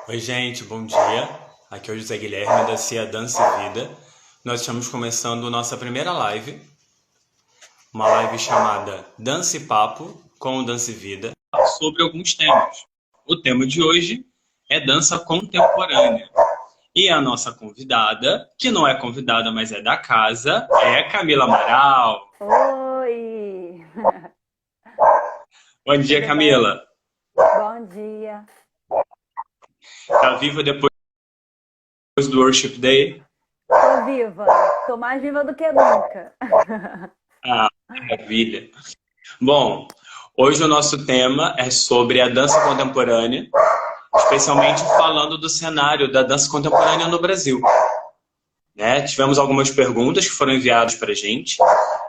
Oi, gente, bom dia. Aqui é o José Guilherme da CIA Dança e Vida. Nós estamos começando nossa primeira live, uma live chamada Dança e Papo com o Dança e Vida, sobre alguns temas. O tema de hoje é dança contemporânea. E a nossa convidada, que não é convidada, mas é da casa, é Camila Amaral. Oi! Bom dia, Tudo bem? Camila. Bom dia. Tá viva depois do Worship Day? Tô viva. Tô mais viva do que nunca. Ah, maravilha. Bom, hoje o nosso tema é sobre a dança contemporânea, especialmente falando do cenário da dança contemporânea no Brasil. Né? Tivemos algumas perguntas que foram enviadas para a gente,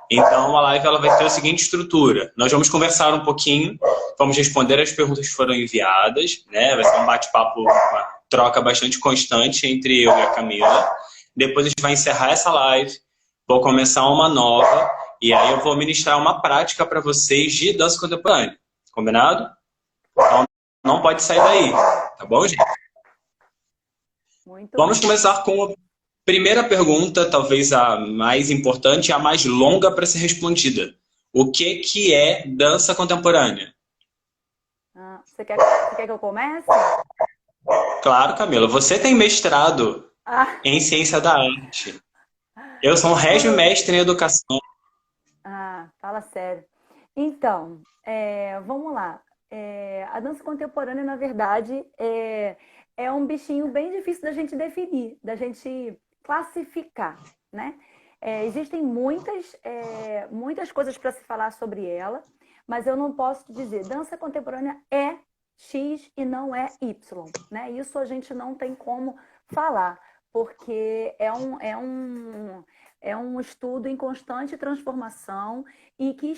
então a live ela vai ter a seguinte estrutura. Nós vamos conversar um pouquinho, vamos responder as perguntas que foram enviadas, né? Vai ser um bate-papo, uma troca bastante constante entre eu e a Camila. Depois a gente vai encerrar essa live, vou começar uma nova, e aí eu vou ministrar uma prática para vocês de dança contemporânea. Combinado? Então não pode sair daí, tá bom, gente? Muito Vamos bem. começar com a primeira pergunta, talvez a mais importante e a mais longa para ser respondida. O que é dança contemporânea? Você quer que eu comece? Claro, Camila, você tem mestrado Ah, em ciência da arte. Eu sou um régio oi. mestre em educação. Fala sério. Então, vamos lá. A dança contemporânea, na verdade, é um bichinho bem difícil da gente definir, da gente classificar, né? Existem muitas coisas para se falar sobre ela, mas eu não posso te dizer, dança contemporânea é X e não é Y, né? Isso a gente não tem como falar, porque é um estudo em constante transformação e que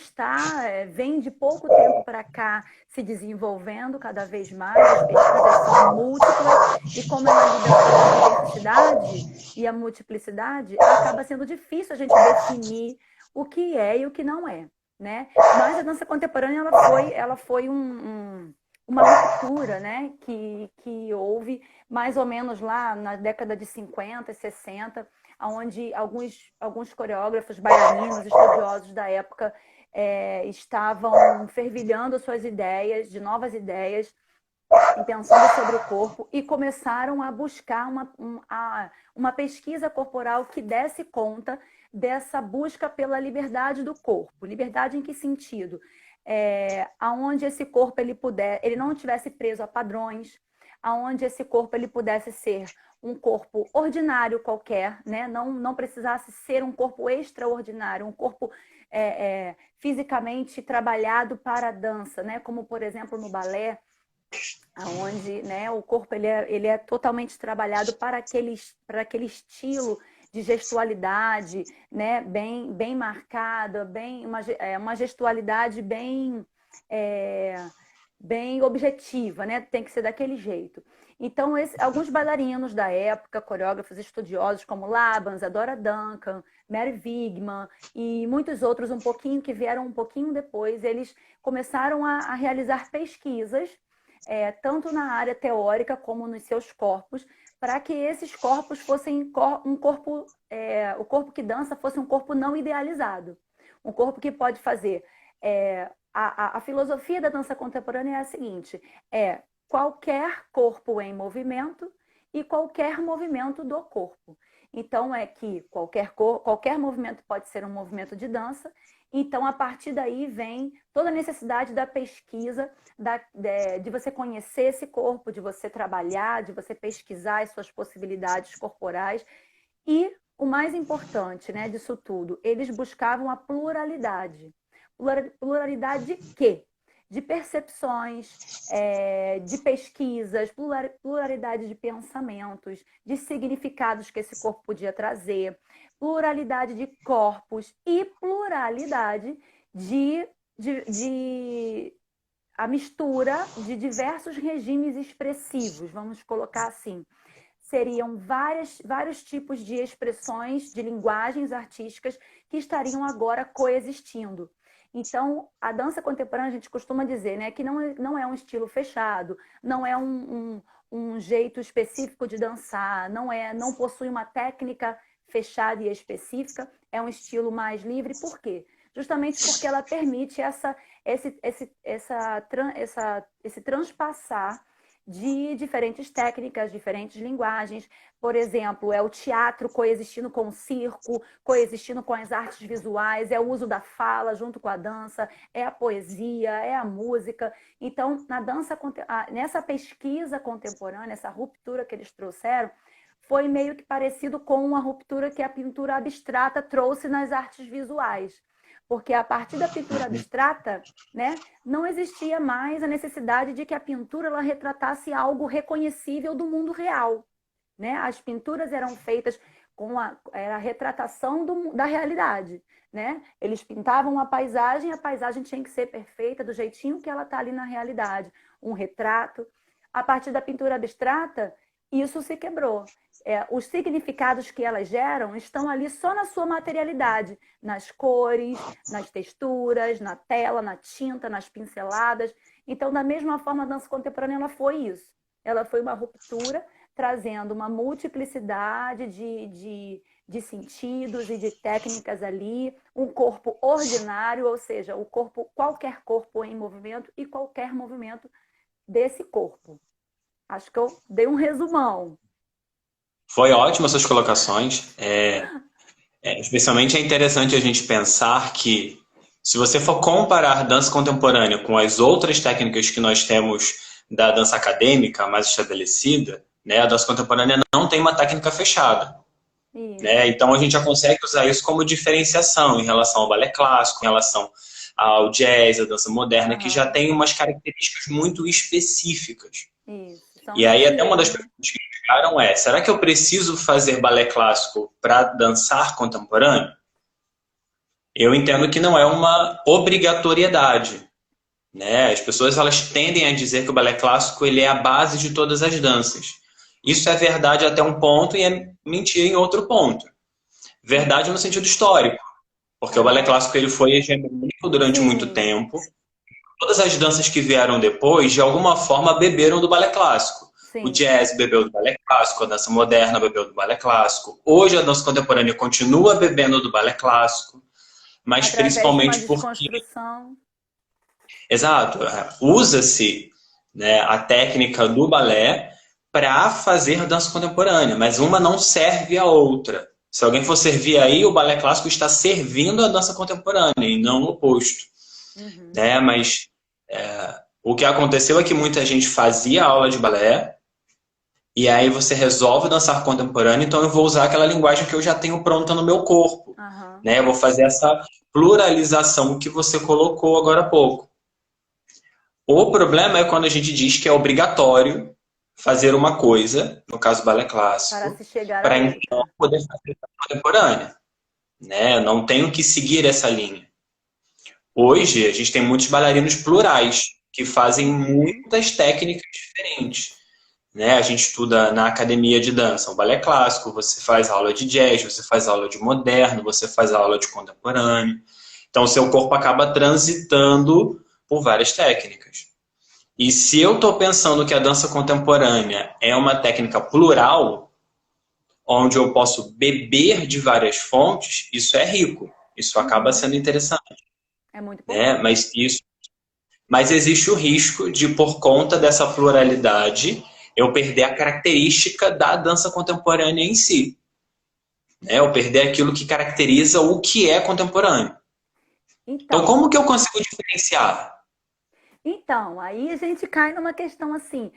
vem de pouco tempo para cá se desenvolvendo cada vez mais. As pesquisas são múltiplas e como ela lida com a diversidade e a multiplicidade, acaba sendo difícil a gente definir o que é e o que não é, né? Mas a dança contemporânea ela foi uma ruptura, né, que houve mais ou menos lá na década de 50 e 60, onde alguns coreógrafos, bailarinos, estudiosos da época estavam fervilhando suas ideias, de novas ideias, e pensando sobre o corpo, e começaram a buscar uma pesquisa corporal que desse conta dessa busca pela liberdade do corpo. Liberdade em que sentido? Aonde esse corpo ele não tivesse preso a padrões, aonde esse corpo ele pudesse ser um corpo ordinário qualquer, né? Não precisasse ser um corpo extraordinário, um corpo fisicamente trabalhado para a dança, né? Como por exemplo no balé, onde, né, o corpo ele é totalmente trabalhado para aquele estilo de gestualidade, né, bem marcada, uma gestualidade é, bem objetiva, né? Tem que ser daquele jeito. Então, alguns bailarinos da época, coreógrafos estudiosos como Laban, Adora Duncan, Mary Wigman e muitos outros que vieram um pouquinho depois, eles começaram a realizar pesquisas, tanto na área teórica como nos seus corpos, para que esses corpos fossem um corpo, o corpo que dança fosse um corpo não idealizado, um corpo que pode fazer. A filosofia da dança contemporânea é a seguinte: qualquer corpo em movimento e qualquer movimento do corpo. Então, é que qualquer movimento pode ser um movimento de dança. Então, a partir daí vem toda a necessidade da pesquisa, de você conhecer esse corpo, de você trabalhar, de você pesquisar as suas possibilidades corporais. E o mais importante, né, disso tudo, eles buscavam a pluralidade. Pluralidade de quê? De percepções, de pesquisas, pluralidade de pensamentos, de significados que esse corpo podia trazer, pluralidade de corpos e pluralidade de a mistura de diversos regimes expressivos, vamos colocar assim. Seriam vários tipos de expressões, de linguagens artísticas que estariam agora coexistindo. Então, a dança contemporânea, a gente costuma dizer, né, que não é um estilo fechado, não é um jeito específico de dançar, não possui uma técnica fechada e específica, é um estilo mais livre. Por quê? Justamente porque ela permite esse transpassar de diferentes técnicas, diferentes linguagens. Por exemplo, é o teatro coexistindo com o circo, coexistindo com as artes visuais, é o uso da fala junto com a dança, é a poesia, é a música. Então, nessa pesquisa contemporânea, essa ruptura que eles trouxeram, foi meio que parecido com a ruptura que a pintura abstrata trouxe nas artes visuais. Porque a partir da pintura abstrata, né, não existia mais a necessidade de que a pintura ela retratasse algo reconhecível do mundo real. Né? As pinturas eram feitas com a retratação da realidade. Né? Eles pintavam a paisagem tinha que ser perfeita, do jeitinho que ela está ali na realidade. Um retrato. A partir da pintura abstrata, isso se quebrou. Os significados que elas geram estão ali só na sua materialidade, nas cores, nas texturas, na tela, na tinta, nas pinceladas. Então, da mesma forma, a dança contemporânea ela foi isso. Ela foi uma ruptura, trazendo uma multiplicidade de sentidos e de técnicas ali, um corpo ordinário, ou seja, qualquer corpo em movimento e qualquer movimento desse corpo. Acho que eu dei um resumão. Foi ótimo essas colocações. Especialmente é interessante a gente pensar que, se você for comparar dança contemporânea com as outras técnicas que nós temos da dança acadêmica mais estabelecida, né, a dança contemporânea não tem uma técnica fechada. Né? Então a gente já consegue usar isso como diferenciação em relação ao balé clássico, em relação ao jazz, à dança moderna, que já tem umas características muito específicas. E aí até uma das perguntas que me chegaram será que eu preciso fazer balé clássico para dançar contemporâneo? Eu entendo que não é uma obrigatoriedade. Né? As pessoas elas tendem a dizer que o balé clássico ele é a base de todas as danças. Isso é verdade até um ponto e é mentira em outro ponto. Verdade no sentido histórico, porque o balé clássico ele foi hegemônico durante muito tempo. Todas as danças que vieram depois, de alguma forma, beberam do balé clássico. O jazz bebeu do balé clássico, a dança moderna bebeu do balé clássico. Hoje a dança contemporânea continua bebendo do balé clássico, mas principalmente porque... Exato. Usa-se, né, a técnica do balé para fazer dança contemporânea, mas uma não serve à outra. Se alguém for servir aí, o balé clássico está servindo a dança contemporânea e não o oposto. Né? Mas o que aconteceu é que muita gente fazia aula de balé e aí você resolve dançar contemporâneo, então eu vou usar aquela linguagem que eu já tenho pronta no meu corpo. Né? Eu vou fazer essa pluralização que você colocou agora há pouco. O problema é quando a gente diz que é obrigatório fazer uma coisa, no caso do balé clássico, para então poder fazer a contemporânea. Né? Não tenho que seguir essa linha. Hoje, a gente tem muitos bailarinos plurais, que fazem muitas técnicas diferentes. Né? A gente estuda na academia de dança o balé clássico, você faz aula de jazz, você faz aula de moderno, você faz aula de contemporâneo. Então, o seu corpo acaba transitando por várias técnicas. E se eu estou pensando que a dança contemporânea é uma técnica plural, onde eu posso beber de várias fontes, isso é rico. Isso acaba sendo interessante. É muito bom. Né? Mas existe o risco de, por conta dessa pluralidade, eu perder a característica da dança contemporânea em si. Né? Eu perder aquilo que caracteriza o que é contemporâneo. Então como que eu consigo diferenciar? Então, aí a gente cai numa questão assim,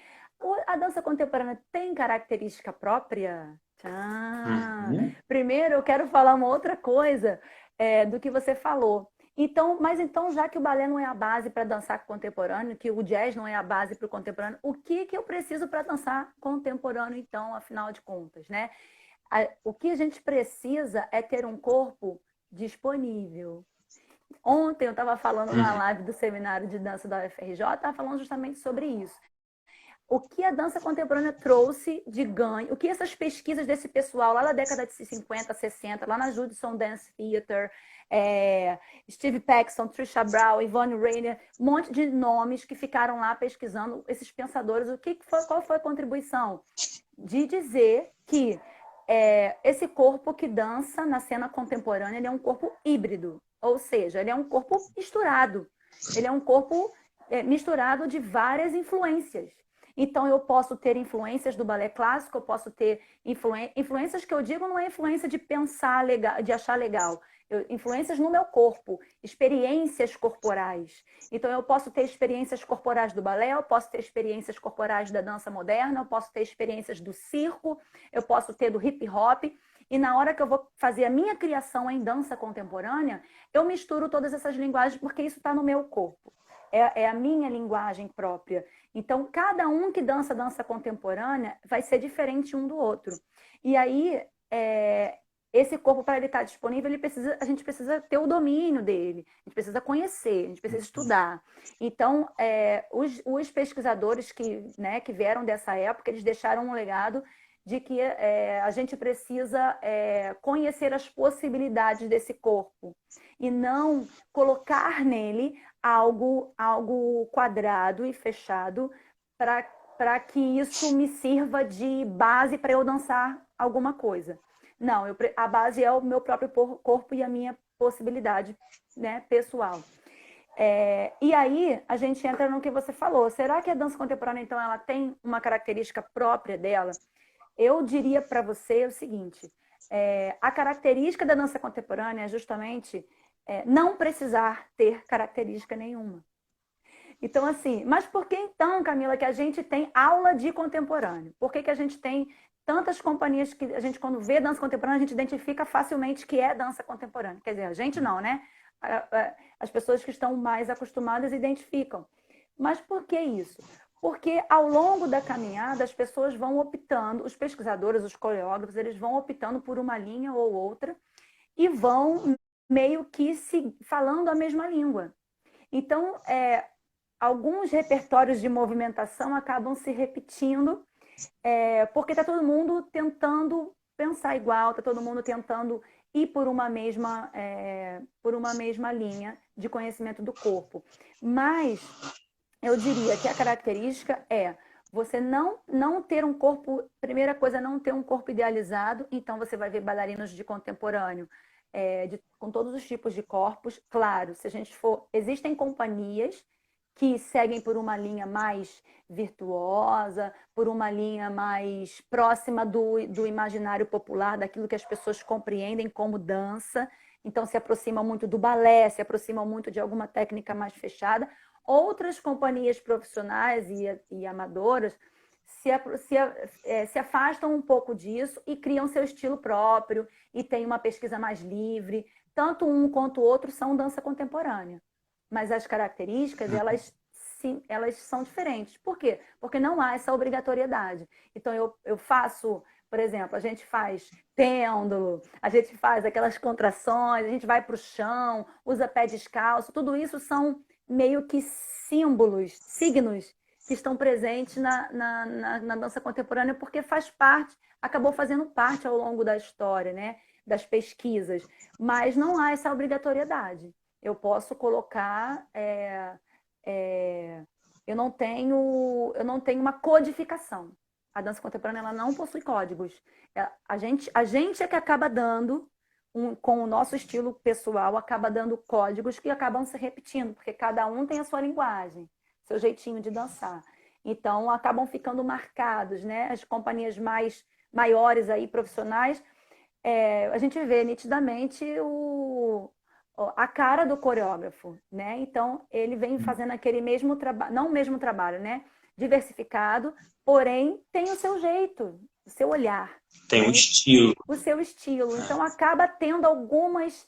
a dança contemporânea tem característica própria? Primeiro eu quero falar uma outra coisa do que você falou. Mas então, já que o balé não é a base para dançar contemporâneo, que o jazz não é a base para o contemporâneo, o que eu preciso para dançar contemporâneo, então, afinal de contas, né? O que a gente precisa é ter um corpo disponível. Ontem eu estava falando na live do seminário de dança da UFRJ, estava falando justamente sobre isso. o que a dança contemporânea trouxe de ganho, o que essas pesquisas desse pessoal lá na década de 50, 60, lá na Judson Dance Theater, Steve Paxton, Trisha Brown, Yvonne Rainer, um monte de nomes que ficaram lá pesquisando esses pensadores, qual foi a contribuição? De dizer que esse corpo que dança na cena contemporânea, ele é um corpo híbrido, ou seja, ele é um corpo misturado, ele é um corpo misturado de várias influências. Então, eu posso ter influências do balé clássico, eu posso ter influências que eu digo não é influência de pensar legal, de achar legal, influências no meu corpo, experiências corporais. Então, eu posso ter experiências corporais do balé, eu posso ter experiências corporais da dança moderna, eu posso ter experiências do circo, eu posso ter do hip hop. E na hora que eu vou fazer a minha criação em dança contemporânea, eu misturo todas essas linguagens, porque isso está no meu corpo. É a minha linguagem própria. Então, cada um que dança contemporânea vai ser diferente um do outro. E aí, esse corpo, para ele estar disponível, a gente precisa ter o domínio dele, a gente precisa conhecer, a gente precisa estudar. Então, os pesquisadores que vieram dessa época, eles deixaram um legado de que a gente precisa conhecer as possibilidades desse corpo e não colocar nele algo quadrado e fechado para que isso me sirva de base para eu dançar alguma coisa. Não, a base é o meu próprio corpo e a minha possibilidade, né, pessoal. E aí a gente entra no que você falou. Será que a dança contemporânea, então, ela tem uma característica própria dela? Eu diria para você o seguinte, a característica da dança contemporânea é justamente não precisar ter característica nenhuma. Então, assim, mas por que então, Camila, que a gente tem aula de contemporâneo? Por que a gente tem tantas companhias que a gente, quando vê dança contemporânea, a gente identifica facilmente que é dança contemporânea? Quer dizer, a gente não, né? As pessoas que estão mais acostumadas identificam. Mas por que isso? Porque ao longo da caminhada as pessoas vão optando, os pesquisadores, os coreógrafos, eles vão optando por uma linha ou outra e vão meio que falando a mesma língua. Então, alguns repertórios de movimentação acabam se repetindo, porque está todo mundo tentando pensar igual, está todo mundo tentando ir por uma mesma linha de conhecimento do corpo. Mas eu diria que a característica é você não ter um corpo, primeira coisa, não ter um corpo idealizado, então você vai ver bailarinos de contemporâneo com todos os tipos de corpos. Claro, se a gente existem companhias que seguem por uma linha mais virtuosa, por uma linha mais próxima do imaginário popular, daquilo que as pessoas compreendem como dança, então se aproximam muito do balé, se aproximam muito de alguma técnica mais fechada. Outras companhias profissionais e amadoras se afastam um pouco disso e criam seu estilo próprio e têm uma pesquisa mais livre. Tanto um quanto o outro são dança contemporânea. Mas as características, elas são diferentes. Por quê? Porque não há essa obrigatoriedade. Então, eu faço, por exemplo, a gente faz pêndulo, a gente faz aquelas contrações, a gente vai para o chão, usa pé descalço, tudo isso são meio que símbolos, signos que estão presentes na dança contemporânea, porque acabou fazendo parte ao longo da história, né? Das pesquisas, mas não há essa obrigatoriedade. Eu posso colocar, eu não tenho uma codificação. A dança contemporânea ela não possui códigos. A gente é que acaba dando com o nosso estilo pessoal, acaba dando códigos que acabam se repetindo, porque cada um tem a sua linguagem, seu jeitinho de dançar. Então, acabam ficando marcados, né? As companhias maiores aí, profissionais, a gente vê nitidamente a cara do coreógrafo, né? Então, ele vem fazendo aquele mesmo trabalho, não o mesmo trabalho, né? Diversificado, porém, tem o seu jeito, o seu olhar. Tem um estilo. O seu estilo. Então, acaba tendo algumas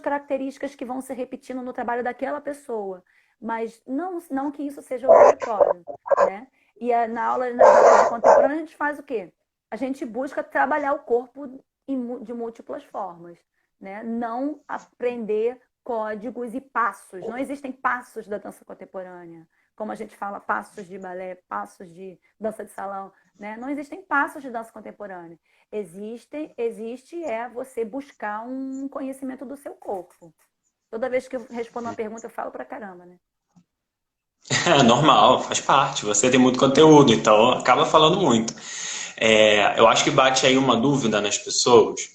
características que vão se repetindo no trabalho daquela pessoa. Mas não que isso seja obrigatório, né? E nas aulas de contemporânea, a gente faz o quê? A gente busca trabalhar o corpo de múltiplas formas, né? Não aprender códigos e passos. Não existem passos da dança contemporânea. como a gente fala, passos de balé, passos de dança de salão, né? Não existem passos de dança contemporânea. Existe você buscar um conhecimento do seu corpo. Toda vez que eu respondo uma pergunta, eu falo pra caramba, né? É normal, faz parte. Você tem muito conteúdo, então acaba falando muito. Eu acho que bate aí uma dúvida nas pessoas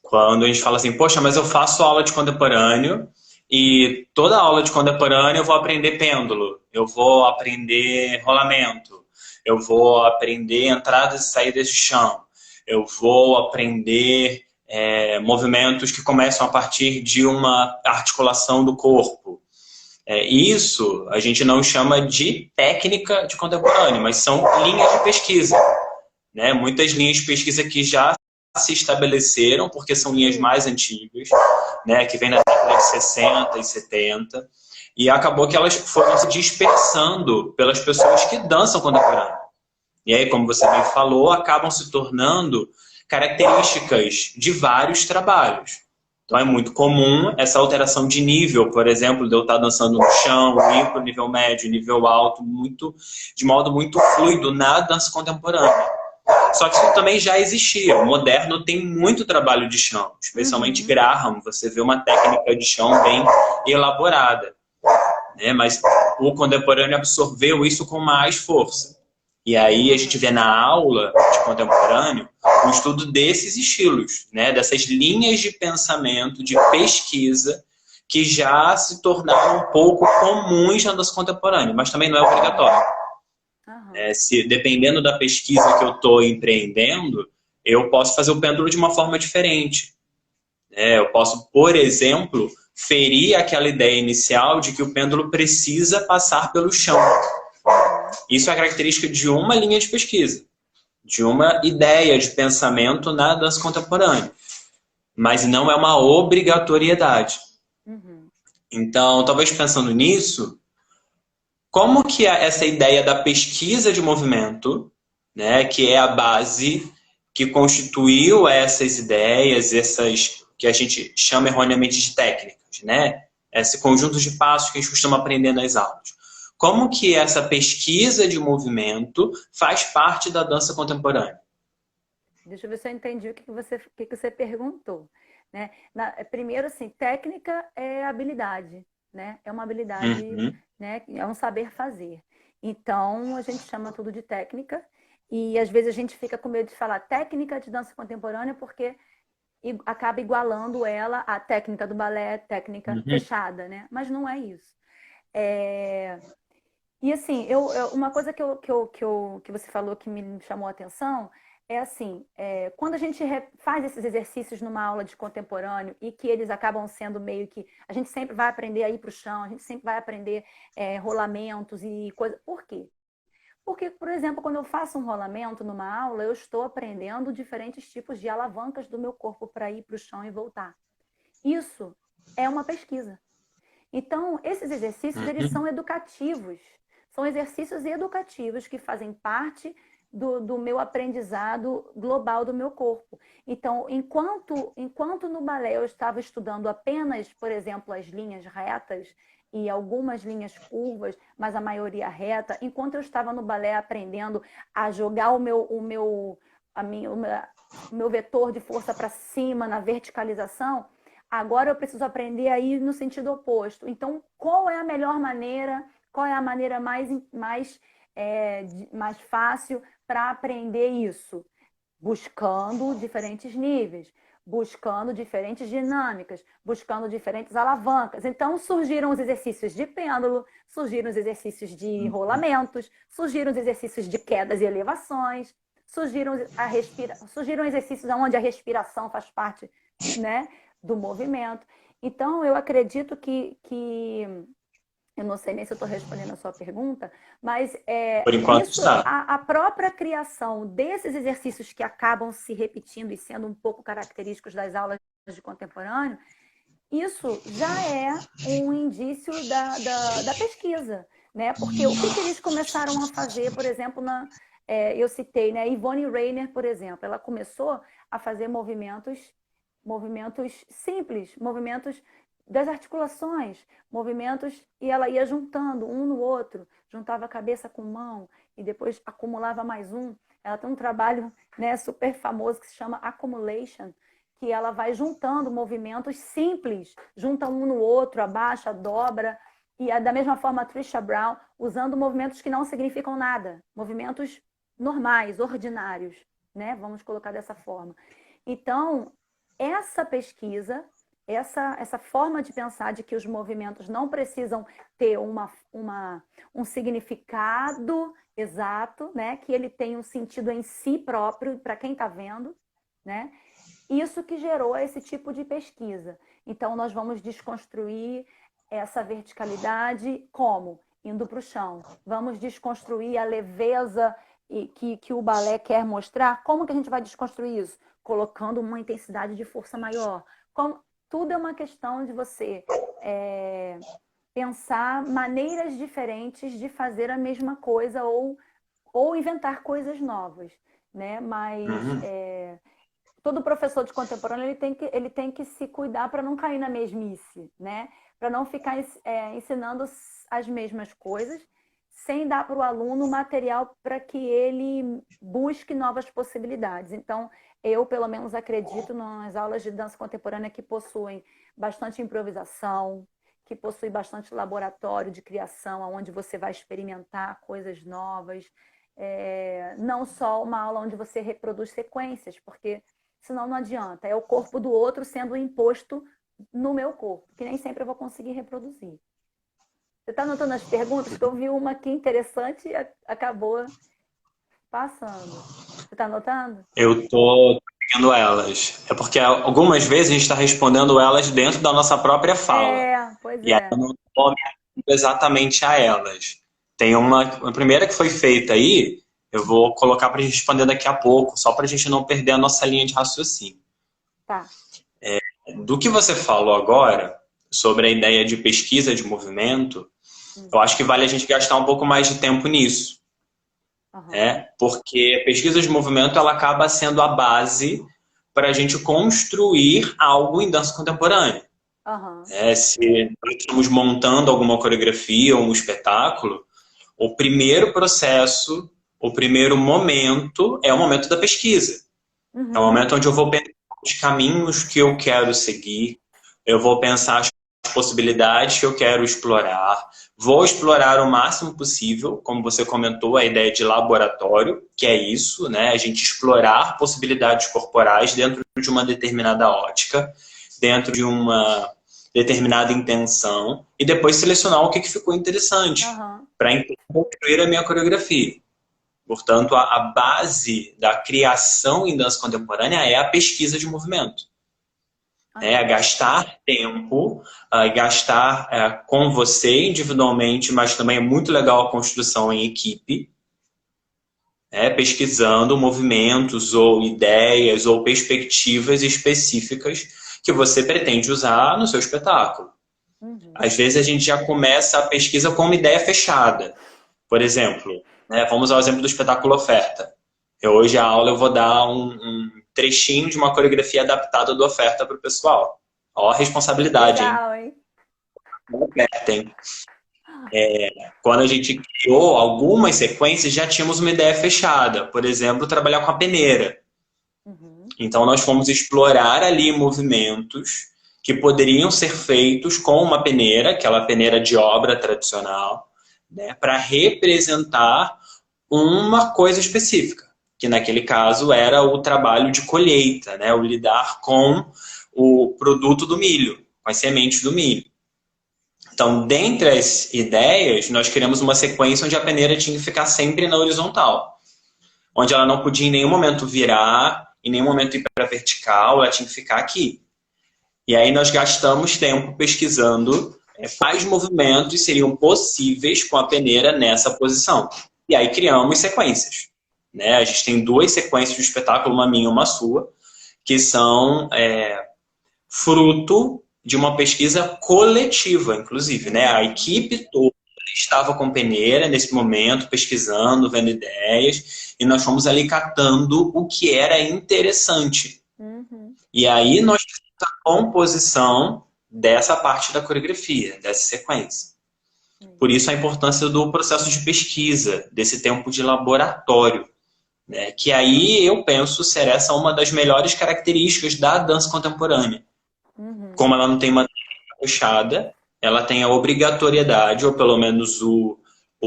quando a gente fala assim, poxa, mas eu faço aula de contemporâneo e toda aula de contemporâneo eu vou aprender pêndulo, eu vou aprender rolamento, eu vou aprender entradas e saídas de chão, eu vou aprender movimentos que começam a partir de uma articulação do corpo. Isso a gente não chama de técnica de contemporâneo, mas são linhas de pesquisa, né? Muitas linhas de pesquisa que já se estabeleceram, porque são linhas mais antigas, né? Que vêm na década de 60 e 70, e acabou que elas foram se dispersando pelas pessoas que dançam contemporâneo. E aí, como você bem falou, acabam se tornando características de vários trabalhos. Então é muito comum essa alteração de nível, por exemplo, de eu estar dançando no chão, ir para o nível médio, nível alto, de modo muito fluido na dança contemporânea. Só que isso também já existia. O moderno tem muito trabalho de chão, especialmente Graham. Você vê uma técnica de chão bem elaborada, né? Mas o contemporâneo absorveu isso com mais força. E aí a gente vê na aula de contemporâneo o estudo desses estilos, né? Dessas linhas de pensamento, de pesquisa, que já se tornaram um pouco comuns na dança contemporânea, mas também não é obrigatório. Dependendo da pesquisa que eu estou empreendendo, eu posso fazer o pêndulo de uma forma diferente. Eu posso, por exemplo, ferir aquela ideia inicial de que o pêndulo precisa passar pelo chão. Isso é característica de uma linha de pesquisa, de uma ideia de pensamento na dança contemporânea. Mas não é uma obrigatoriedade. Então, talvez pensando nisso, como que essa ideia da pesquisa de movimento, né, que é a base que constituiu essas ideias, essas que a gente chama erroneamente de técnicas, né? Esse conjunto de passos que a gente costuma aprender nas aulas. Como que essa pesquisa de movimento faz parte da dança contemporânea? Deixa eu ver se eu entendi o que você perguntou. Né? Primeiro, assim, técnica é habilidade, né? É uma habilidade, né? É um saber fazer. Então, a gente chama tudo de técnica e às vezes a gente fica com medo de falar técnica de dança contemporânea porque acaba igualando ela à técnica do balé, técnica fechada, né? Mas não é isso. E assim, uma coisa que você falou que me chamou a atenção é assim, quando a gente faz esses exercícios numa aula de contemporâneo e que eles acabam sendo meio que... A gente sempre vai aprender a ir para o chão, a gente sempre vai aprender rolamentos e coisas... Por quê? Porque, por exemplo, quando eu faço um rolamento numa aula, eu estou aprendendo diferentes tipos de alavancas do meu corpo para ir para o chão e voltar. Isso é uma pesquisa. Então, esses exercícios, eles são educativos. São exercícios educativos que fazem parte do meu aprendizado global do meu corpo. Então, enquanto no balé eu estava estudando apenas, por exemplo, as linhas retas e algumas linhas curvas, mas a maioria reta, enquanto eu estava no balé aprendendo a jogar o meu vetor de força para cima na verticalização, agora eu preciso aprender a ir no sentido oposto. Então, qual é a melhor maneira, qual é a maneira mais fácil para aprender isso? Buscando diferentes níveis, buscando diferentes dinâmicas, buscando diferentes alavancas. Então, surgiram os exercícios de pêndulo, surgiram os exercícios de rolamentos, surgiram os exercícios de quedas e elevações, surgiram exercícios onde a respiração faz parte, né, do movimento. Então, eu acredito que eu não sei nem se eu estou respondendo a sua pergunta, mas Por enquanto está. A própria criação desses exercícios que acabam se repetindo e sendo um pouco característicos das aulas de contemporâneo, isso já é um indício da pesquisa, né? Porque o que eles começaram a fazer, por exemplo, eu citei, né, Yvonne Rainer, por exemplo, ela começou a fazer movimentos simples, movimentos das articulações, movimentos, e ela ia juntando um no outro, juntava a cabeça com mão e depois acumulava mais um. Ela tem um trabalho, né, super famoso que se chama Accumulation, que ela vai juntando movimentos simples, junta um no outro, abaixa, dobra, e da mesma forma a Trisha Brown, usando movimentos que não significam nada, movimentos normais, ordinários, né? Vamos colocar dessa forma. Então, essa pesquisa, essa forma de pensar de que os movimentos não precisam ter um significado exato, né? Que ele tem um sentido em si próprio para quem está vendo, né? Isso que gerou esse tipo de pesquisa. Então, nós vamos desconstruir essa verticalidade como? Indo para o chão. Vamos desconstruir a leveza que o balé quer mostrar. Como que a gente vai desconstruir isso? Colocando uma intensidade de força maior. Tudo é uma questão de você pensar maneiras diferentes de fazer a mesma coisa ou inventar coisas novas, né? Mas todo professor de contemporâneo ele tem que se cuidar para não cair na mesmice, né? Para não ficar ensinando as mesmas coisas, sem dar para o aluno material para que ele busque novas possibilidades. Então, eu, pelo menos, acredito nas aulas de dança contemporânea que possuem bastante improvisação, que possuem bastante laboratório de criação, onde você vai experimentar coisas novas. Não só uma aula onde você reproduz sequências, porque senão não adianta. É o corpo do outro sendo imposto no meu corpo, que nem sempre eu vou conseguir reproduzir. Você está anotando as perguntas? Que eu vi uma aqui interessante e acabou passando. Você está anotando? Eu estou pegando elas. É porque algumas vezes a gente está respondendo elas dentro da nossa própria fala. Pois E aí eu não estou me referindo exatamente a elas. Tem a primeira que foi feita aí, eu vou colocar para a gente responder daqui a pouco, só para a gente não perder a nossa linha de raciocínio. Tá. Do que você falou agora, sobre a ideia de pesquisa de movimento, eu acho que vale a gente gastar um pouco mais de tempo nisso. Porque a pesquisa de movimento ela acaba sendo a base para a gente construir algo em dança contemporânea. Se nós estamos montando alguma coreografia ou um espetáculo, o primeiro processo, o primeiro momento é o momento da pesquisa. É o momento onde eu vou pensar os caminhos que eu quero seguir, eu vou pensar as possibilidades que eu quero explorar, vou explorar o máximo possível, como você comentou, a ideia de laboratório, que é isso, né? A gente explorar possibilidades corporais dentro de uma determinada ótica, dentro de uma determinada intenção, e depois selecionar o que ficou interessante para construir a minha coreografia. Portanto, a base da criação em dança contemporânea é a pesquisa de movimento. É gastar tempo, gastar com você individualmente, mas também é muito legal a construção em equipe, pesquisando movimentos ou ideias ou perspectivas específicas que você pretende usar no seu espetáculo. Às vezes a gente já começa a pesquisa com uma ideia fechada. Por exemplo, vamos ao exemplo do espetáculo Oferta. Hoje a aula eu vou dar um trechinho de uma coreografia adaptada do Oferta para o pessoal. Ó a responsabilidade, legal, hein? Quando a gente criou algumas sequências, já tínhamos uma ideia fechada. Por exemplo, trabalhar com a peneira. Então nós fomos explorar ali movimentos que poderiam ser feitos com uma peneira, aquela peneira de obra tradicional, para representar uma coisa específica, que naquele caso era o trabalho de colheita, o lidar com o produto do milho, com as sementes do milho. Então, dentre as ideias, nós criamos uma sequência onde a peneira tinha que ficar sempre na horizontal, onde ela não podia em nenhum momento virar, em nenhum momento ir para a vertical, ela tinha que ficar aqui. E aí nós gastamos tempo pesquisando quais movimentos seriam possíveis com a peneira nessa posição. E aí criamos sequências. A gente tem 2 sequências de espetáculo, uma minha e uma sua, que são fruto de uma pesquisa coletiva, inclusive. A equipe toda estava com peneira nesse momento, pesquisando, vendo ideias, e nós fomos ali catando o que era interessante. E aí nós fizemos a composição dessa parte da coreografia, dessa sequência. Por isso a importância do processo de pesquisa, desse tempo de laboratório, né? Que aí eu penso ser essa uma das melhores características da dança contemporânea. Como ela não tem uma técnica puxada, ela tem a obrigatoriedade, ou pelo menos o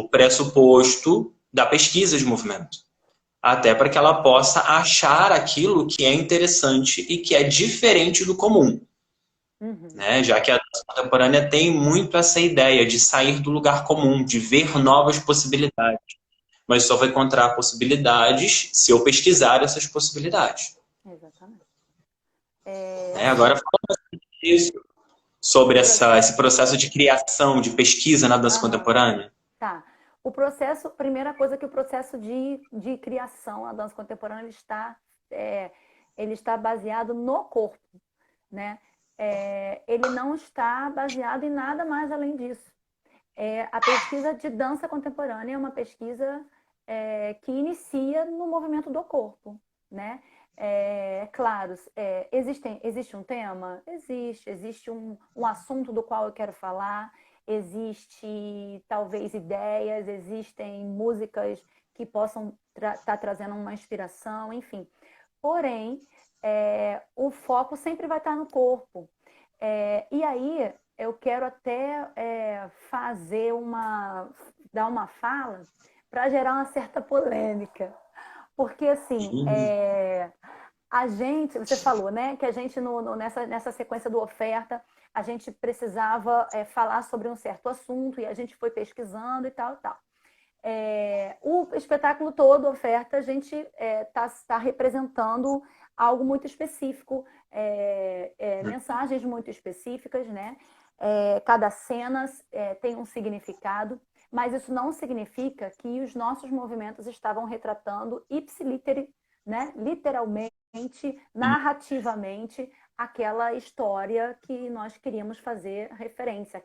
pressuposto da pesquisa de movimento. Até para que ela possa achar aquilo que é interessante e que é diferente do comum. Né? Já que a dança contemporânea tem muito essa ideia de sair do lugar comum, de ver novas possibilidades. Mas só vai encontrar possibilidades se eu pesquisar essas possibilidades. Exatamente. Agora, falando isso, sobre esse processo de criação, de pesquisa na dança contemporânea. Tá. O processo, primeira coisa que o processo de criação na dança contemporânea ele está baseado no corpo, né? Ele não está baseado em nada mais além disso. A pesquisa de dança contemporânea é uma pesquisa que inicia no movimento do corpo, né? Claro, existe um tema? Existe um assunto do qual eu quero falar, existe talvez ideias, existem músicas que possam estar trazendo uma inspiração, enfim. Porém, o foco sempre vai estar no corpo. E aí, eu quero até dar uma fala para gerar uma certa polêmica. Porque, assim, a gente, você falou, né, que a gente nessa sequência do Oferta, a gente precisava falar sobre um certo assunto e a gente foi pesquisando e tal, tal. O espetáculo todo, Oferta, a gente está representando algo muito específico, mensagens muito específicas, né? Cada cena tem um significado, mas isso não significa que os nossos movimentos estavam retratando ipsiliteri, né? Literalmente, narrativamente, aquela história que nós queríamos fazer referência,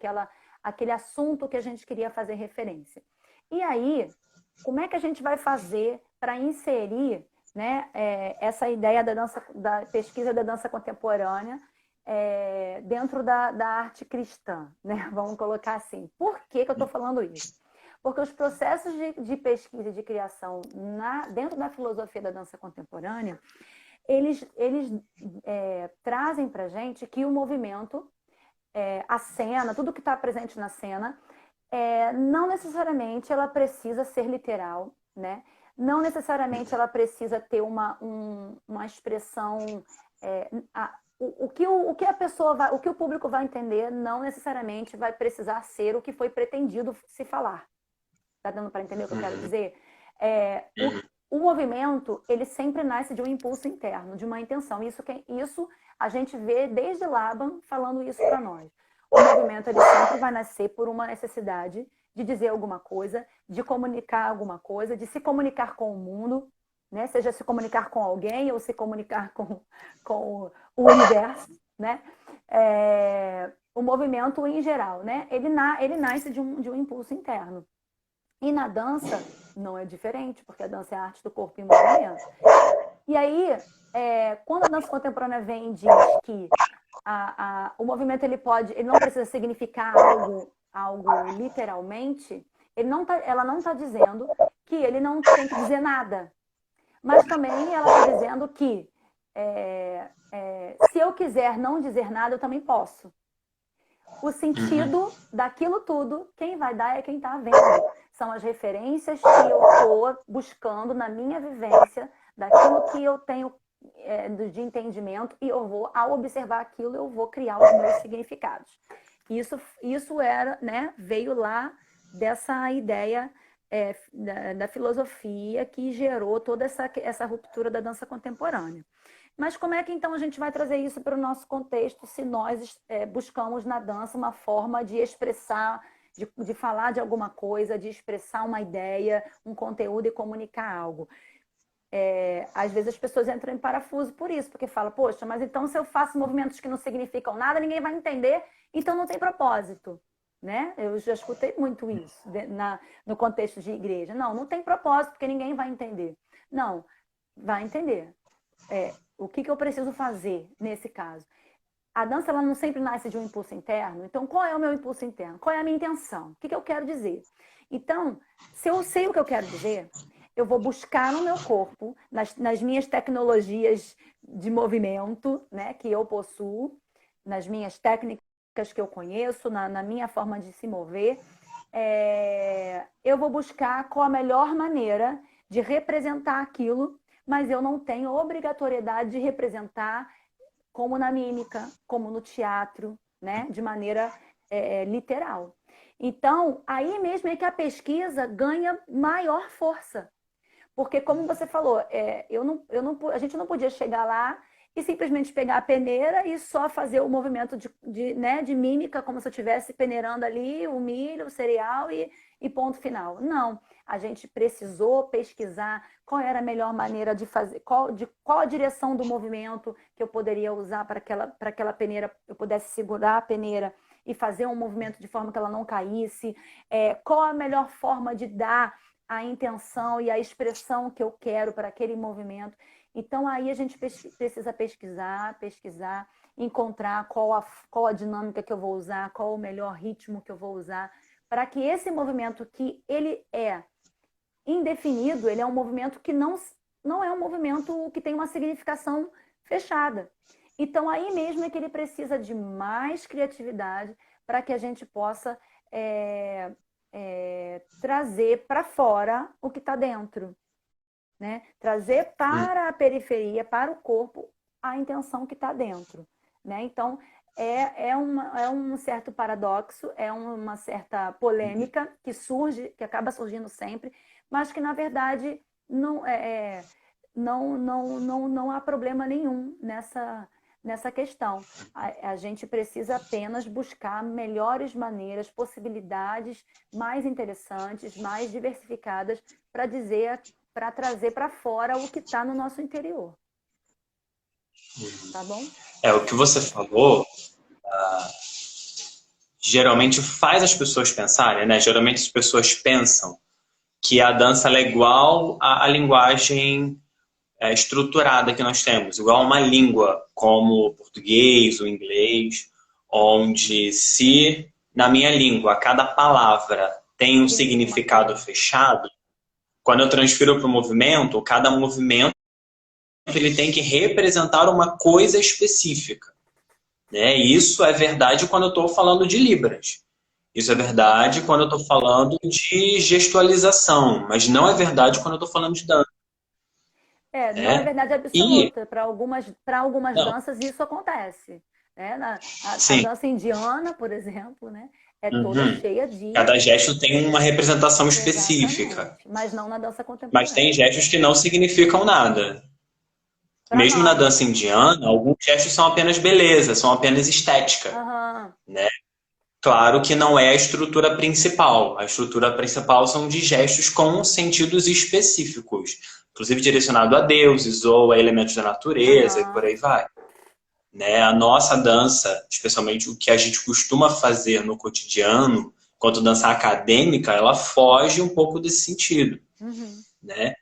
aquele assunto que a gente queria fazer referência. E aí, como é que a gente vai fazer para inserir, né, essa ideia da pesquisa da dança contemporânea dentro da arte cristã, né? Vamos colocar assim. Por que eu estou falando isso? Porque os processos de pesquisa e de criação dentro da filosofia da dança contemporânea, eles trazem para a gente que o movimento, a cena, tudo que está presente na cena, não necessariamente ela precisa ser literal, né? Não necessariamente ela precisa ter uma expressão... o que a pessoa o que o público vai entender não necessariamente vai precisar ser o que foi pretendido se falar. Tá dando para entender o que eu quero dizer? O movimento, ele sempre nasce de um impulso interno, de uma intenção. Isso a gente vê desde Laban falando isso para nós. O movimento, ele sempre vai nascer por uma necessidade de dizer alguma coisa, de comunicar alguma coisa, de se comunicar com o mundo, né? Seja se comunicar com alguém ou se comunicar com o universo, né? O movimento em geral, né? Ele nasce de um impulso interno. E na dança não é diferente, porque a dança é a arte do corpo em movimento. E aí, quando a dança contemporânea vem e diz que o movimento ele não precisa significar algo literalmente, ela não está dizendo que ele não tem que dizer nada. Mas também ela está dizendo que se eu quiser não dizer nada, eu também posso. O sentido daquilo tudo, quem vai dar é quem está vendo. São as referências que eu estou buscando na minha vivência, daquilo que eu tenho de entendimento, e ao observar aquilo, eu vou criar os meus significados. Isso era, né, veio lá dessa ideia da filosofia que gerou toda essa ruptura da dança contemporânea. Mas como é que então a gente vai trazer isso para o nosso contexto se nós buscamos na dança uma forma de expressar, de falar de alguma coisa, de expressar uma ideia, um conteúdo e comunicar algo? Às vezes as pessoas entram em parafuso por isso, porque falam, poxa, mas então se eu faço movimentos que não significam nada, ninguém vai entender, então não tem propósito. Né? Eu já escutei muito isso no contexto de igreja. Não tem propósito, porque ninguém vai entender. Não, vai entender. O que eu preciso fazer nesse caso? A dança ela não sempre nasce de um impulso interno. Então, qual é o meu impulso interno? Qual é a minha intenção? O que eu quero dizer? Então, se eu sei o que eu quero dizer, eu vou buscar no meu corpo, nas minhas tecnologias de movimento, né, que eu possuo, nas minhas técnicas que eu conheço, na minha forma de se mover, eu vou buscar qual a melhor maneira de representar aquilo, mas eu não tenho obrigatoriedade de representar como na mímica, como no teatro, né, de maneira literal. Então, aí mesmo é que a pesquisa ganha maior força. Porque, como você falou, a gente não podia chegar lá e simplesmente pegar a peneira e só fazer o movimento de mímica, como se eu estivesse peneirando ali o milho, o cereal e ponto final. Não, a gente precisou pesquisar qual era a melhor maneira de fazer, qual a direção do movimento que eu poderia usar para aquela peneira, eu pudesse segurar a peneira e fazer um movimento de forma que ela não caísse, qual a melhor forma de dar a intenção e a expressão que eu quero para aquele movimento. Então, aí a gente precisa pesquisar, encontrar qual a dinâmica que eu vou usar, qual o melhor ritmo que eu vou usar, para que esse movimento que ele é indefinido, ele é um movimento que não é um movimento que tem uma significação fechada. Então, aí mesmo é que ele precisa de mais criatividade para que a gente possa trazer para fora o que está dentro, né? Trazer para a periferia, para o corpo, a intenção que está dentro, né? Então, é um certo paradoxo, é uma certa polêmica que acaba surgindo sempre, mas que, na verdade, não há problema nenhum nessa questão. A gente precisa apenas buscar melhores maneiras, possibilidades mais interessantes, mais diversificadas para trazer para fora o que está no nosso interior. Tá bom? O que você falou geralmente faz as pessoas pensarem, né? Geralmente as pessoas pensam que a dança é igual à linguagem estruturada que nós temos, igual a uma língua como o português, o inglês, onde se na minha língua cada palavra tem um significado fechado, quando eu transfiro para o movimento, cada movimento ele tem que representar uma coisa específica, né? Isso é verdade quando eu estou falando de Libras. Isso é verdade quando eu estou falando de gestualização, mas não é verdade quando eu estou falando de dança. Não é verdade absoluta. Para algumas danças isso acontece. Né? A dança indiana, por exemplo, né? É toda cheia de... Cada gesto tem uma representação específica. Exatamente. Mas não na dança contemporânea. Mas tem gestos que não significam nada. Mesmo na dança indiana, alguns gestos são apenas beleza, são apenas estética. Né? Claro que não é a estrutura principal. A estrutura principal são de gestos com sentidos específicos, inclusive direcionado a deuses ou a elementos da natureza e por aí vai. Né? A nossa dança, especialmente o que a gente costuma fazer no cotidiano, enquanto dança acadêmica, ela foge um pouco desse sentido. Né?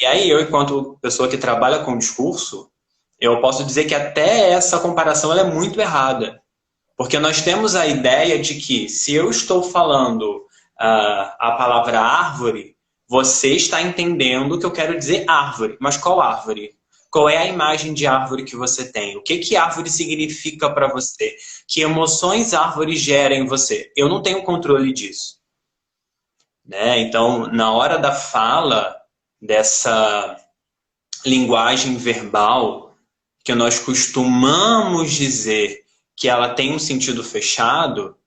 E aí eu, enquanto pessoa que trabalha com discurso, eu posso dizer que até essa comparação ela é muito errada. Porque nós temos a ideia de que se eu estou falando a palavra árvore, você está entendendo que eu quero dizer árvore. Mas qual árvore? Qual é a imagem de árvore que você tem? O que árvore significa para você? Que emoções árvore gera em você? Eu não tenho controle disso. Né? Então, na hora da fala dessa linguagem verbal que nós costumamos dizer que ela tem um sentido fechado,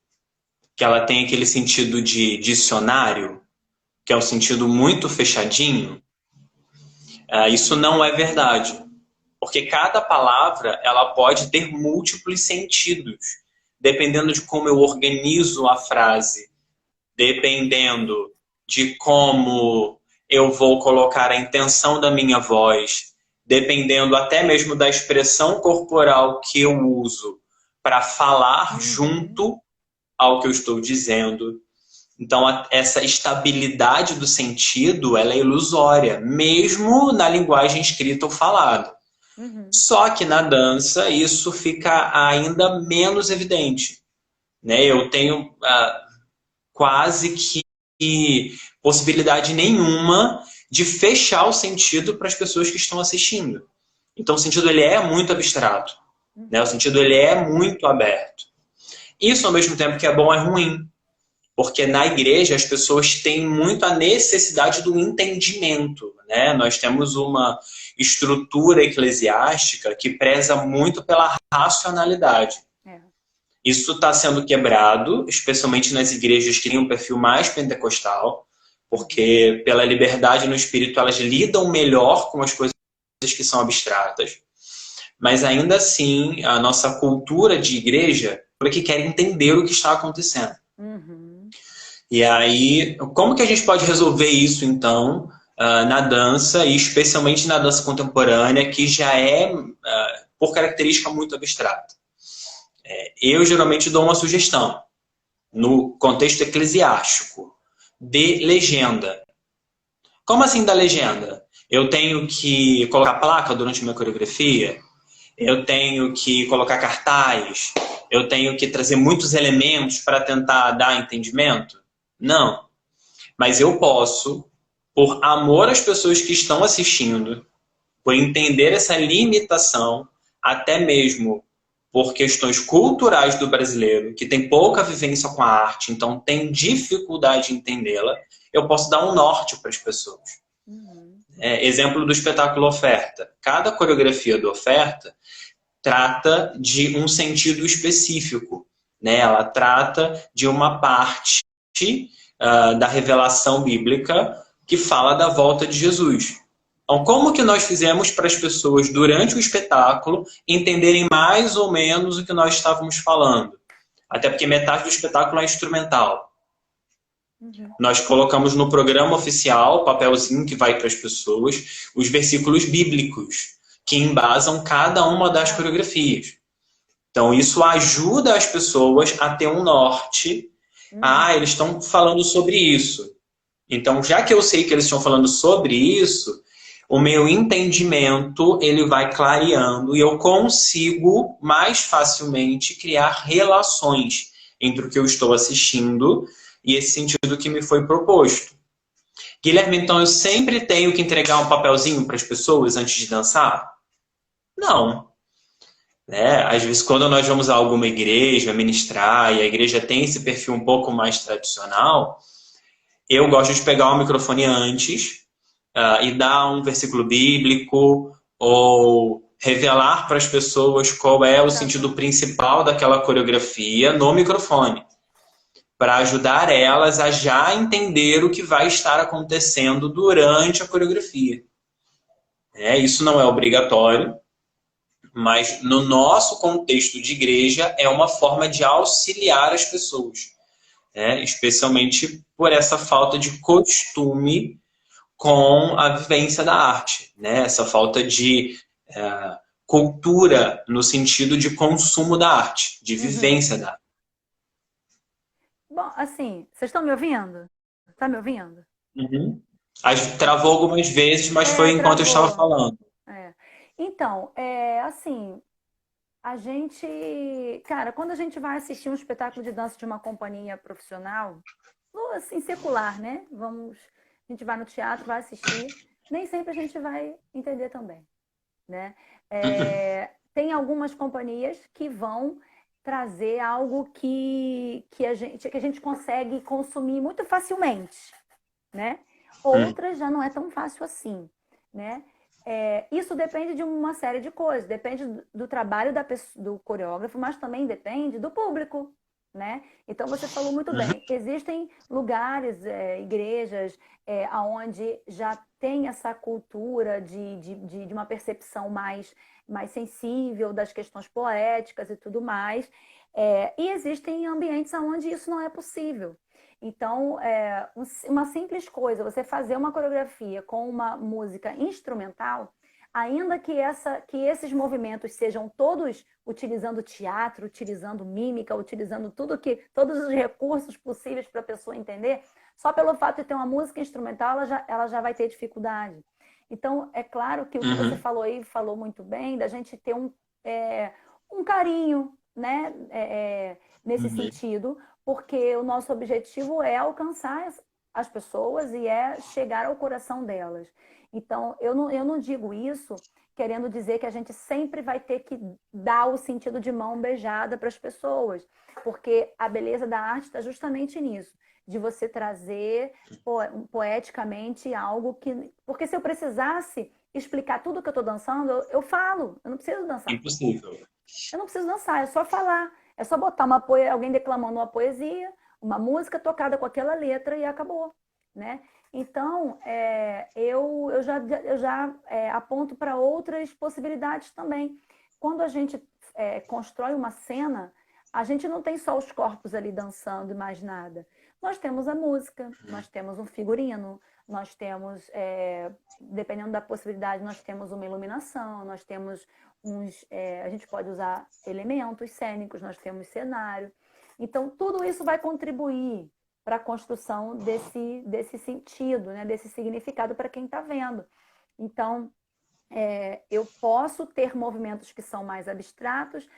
que ela tem aquele sentido de dicionário, que é um sentido muito fechadinho, isso não é verdade. Porque cada palavra ela pode ter múltiplos sentidos, dependendo de como eu organizo a frase, dependendo de como eu vou colocar a intenção da minha voz, dependendo até mesmo da expressão corporal que eu uso para falar junto ao que eu estou dizendo. Então, essa estabilidade do sentido, ela é ilusória, mesmo na linguagem escrita ou falada. Uhum. Só que na dança isso fica ainda menos evidente, né? Eu tenho quase que possibilidade nenhuma de fechar o sentido para as pessoas que estão assistindo. Então o sentido ele é muito abstrato, né? O Uhum. sentido ele é muito aberto. Isso ao mesmo tempo que é bom é ruim, porque na igreja as pessoas têm muito a necessidade do entendimento, né? Nós temos uma estrutura eclesiástica que preza muito pela racionalidade. É. Isso está sendo quebrado, especialmente nas igrejas que têm um perfil mais pentecostal, Uhum. porque pela liberdade no espírito elas lidam melhor com as coisas que são abstratas. Mas ainda assim, a nossa cultura de igreja é que quer entender o que está acontecendo. Uhum. E aí, como que a gente pode resolver isso então na dança, e especialmente na dança contemporânea, que já é, por característica, muito abstrata? Eu geralmente dou uma sugestão, no contexto eclesiástico, de legenda. Como assim da legenda? Eu tenho que colocar placa durante a minha coreografia? Eu tenho que colocar cartaz? Eu tenho que trazer muitos elementos para tentar dar entendimento? Não. Mas eu posso, por amor às pessoas que estão assistindo, por entender essa limitação, até mesmo por questões culturais do brasileiro, que tem pouca vivência com a arte, então tem dificuldade em entendê-la, eu posso dar um norte para as pessoas. Uhum. Exemplo do espetáculo Oferta. Cada coreografia do Oferta trata de um sentido específico, né? Ela trata de uma parte da revelação bíblica que fala da volta de Jesus. Então, como que nós fizemos para as pessoas, durante o espetáculo, entenderem mais ou menos o que nós estávamos falando? Até porque metade do espetáculo é instrumental. Uhum. Nós colocamos no programa oficial, papelzinho que vai para as pessoas, os versículos bíblicos, que embasam cada uma das coreografias. Então, isso ajuda as pessoas a ter um norte. Uhum. Eles estão falando sobre isso. Então, já que eu sei que eles estão falando sobre isso, o meu entendimento ele vai clareando e eu consigo mais facilmente criar relações entre o que eu estou assistindo e esse sentido que me foi proposto. Guilherme, então eu sempre tenho que entregar um papelzinho para as pessoas antes de dançar? Não. Né? Às vezes, quando nós vamos a alguma igreja ministrar e a igreja tem esse perfil um pouco mais tradicional, eu gosto de pegar o microfone antes e dar um versículo bíblico ou revelar para as pessoas qual é o Tá sentido bom. principal daquela coreografia no microfone, para ajudar elas a já entender o que vai estar acontecendo durante a coreografia. Isso não é obrigatório, mas no nosso contexto de igreja é uma forma de auxiliar as pessoas, especialmente por essa falta de costume com a vivência da arte, né? Essa falta de cultura no sentido de consumo da arte, de Uhum. vivência da arte. Bom, assim, vocês estão me ouvindo? Tá me ouvindo? Uhum. Travou algumas vezes, mas foi É, enquanto eu estava travou. falando. É. Então, assim, a gente, cara, quando a gente vai assistir um espetáculo de dança de uma companhia profissional, ou assim, secular, né? A gente vai no teatro, vai assistir, nem sempre a gente vai entender também, né? Uhum. Tem algumas companhias que vão trazer algo que a gente consegue consumir muito facilmente, né? Uhum. Outras já não é tão fácil assim, né? Isso depende de uma série de coisas, depende do trabalho do coreógrafo, mas também depende do público, né? Então você falou muito Uhum. bem, existem lugares, igrejas, onde já tem essa cultura de uma percepção mais sensível das questões poéticas e tudo mais, e existem ambientes onde isso não é possível. Então, uma simples coisa, você fazer uma coreografia com uma música instrumental, ainda que esses movimentos sejam todos utilizando teatro, utilizando mímica, utilizando todos os recursos possíveis para a pessoa entender, só pelo fato de ter uma música instrumental, ela já vai ter dificuldade. Então, é claro que o que você falou aí, falou muito bem, da gente ter um carinho, né, nesse sentido, porque o nosso objetivo é alcançar as pessoas e é chegar ao coração delas. Então, eu não digo isso querendo dizer que a gente sempre vai ter que dar o sentido de mão beijada para as pessoas, porque a beleza da arte está justamente nisso, de você trazer poeticamente algo que... Porque se eu precisasse explicar tudo que eu estou dançando, eu falo, eu não preciso dançar. Impossível. Eu não preciso dançar, é só falar. É só botar alguém declamando uma poesia, uma música tocada com aquela letra e acabou, né? Então, eu já aponto para outras possibilidades também. Quando a gente constrói uma cena, a gente não tem só os corpos ali dançando e mais nada. Nós temos a música, nós temos um figurino, nós temos, dependendo da possibilidade, nós temos uma iluminação, nós temos a gente pode usar elementos cênicos, nós temos cenário. Então, tudo isso vai contribuir para a construção desse sentido, né? Desse significado para quem está vendo. Então, eu posso ter movimentos que são mais abstratos,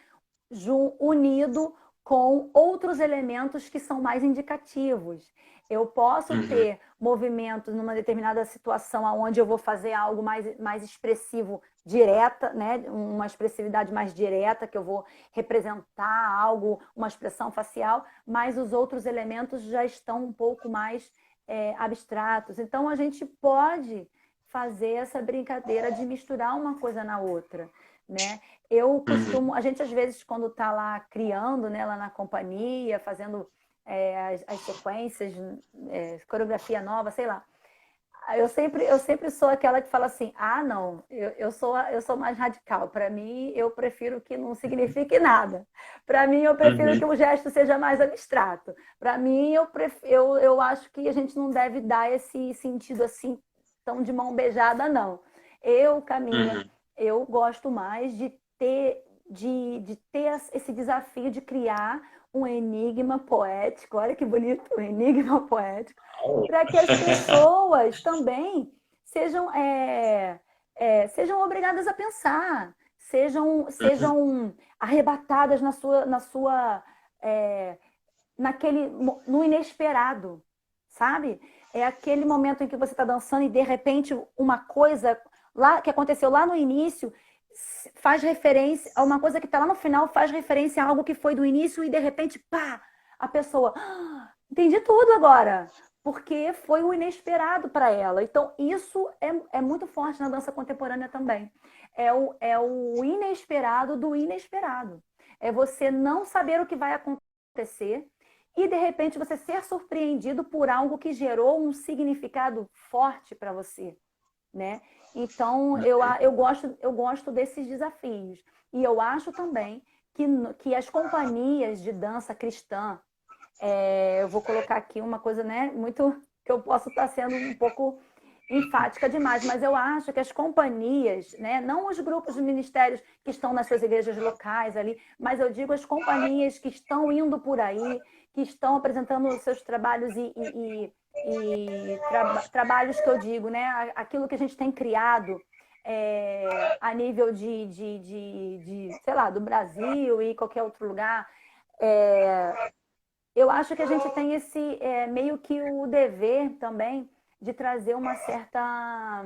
unido com outros elementos que são mais indicativos. Eu posso ter movimentos numa determinada situação onde eu vou fazer algo mais expressivo, direta, né? Uma expressividade mais direta, que eu vou representar algo, uma expressão facial, mas os outros elementos já estão um pouco mais abstratos. Então, a gente pode fazer essa brincadeira de misturar uma coisa na outra, né? Eu costumo, a gente às vezes quando está lá criando, né, lá na companhia, fazendo as sequências, coreografia nova, sei lá, eu sempre sou aquela que fala assim, não, eu sou mais radical. Para mim, eu prefiro que não signifique nada. Para mim, eu prefiro que o gesto seja mais abstrato. Para mim, eu acho que a gente não deve dar esse sentido assim, tão de mão beijada, não. Camila, eu gosto mais de ter esse desafio de criar um enigma poético. Olha que bonito, um enigma poético, para que as pessoas também sejam obrigadas a pensar, sejam arrebatadas no inesperado, sabe? É aquele momento em que você está dançando e de repente uma coisa lá que aconteceu lá no início faz referência a uma coisa que está lá no final, faz referência a algo que foi do início e de repente, pá, a pessoa, entendi tudo agora, porque foi o inesperado para ela. Então, isso é muito forte na dança contemporânea também. É o inesperado do inesperado. É você não saber o que vai acontecer e, de repente, você ser surpreendido por algo que gerou um significado forte para você, né? Então, eu gosto desses desafios. E eu acho também que as companhias de dança cristã, eu vou colocar aqui uma coisa, né, muito que eu posso estar sendo um pouco enfática demais, mas eu acho que as companhias, né, não os grupos de ministérios que estão nas suas igrejas locais ali, mas eu digo as companhias que estão indo por aí, que estão apresentando os seus trabalhos trabalhos que eu digo, né, aquilo que a gente tem criado a nível sei lá, do Brasil e qualquer outro lugar. Eu acho que a gente tem esse meio que o dever também de trazer uma certa...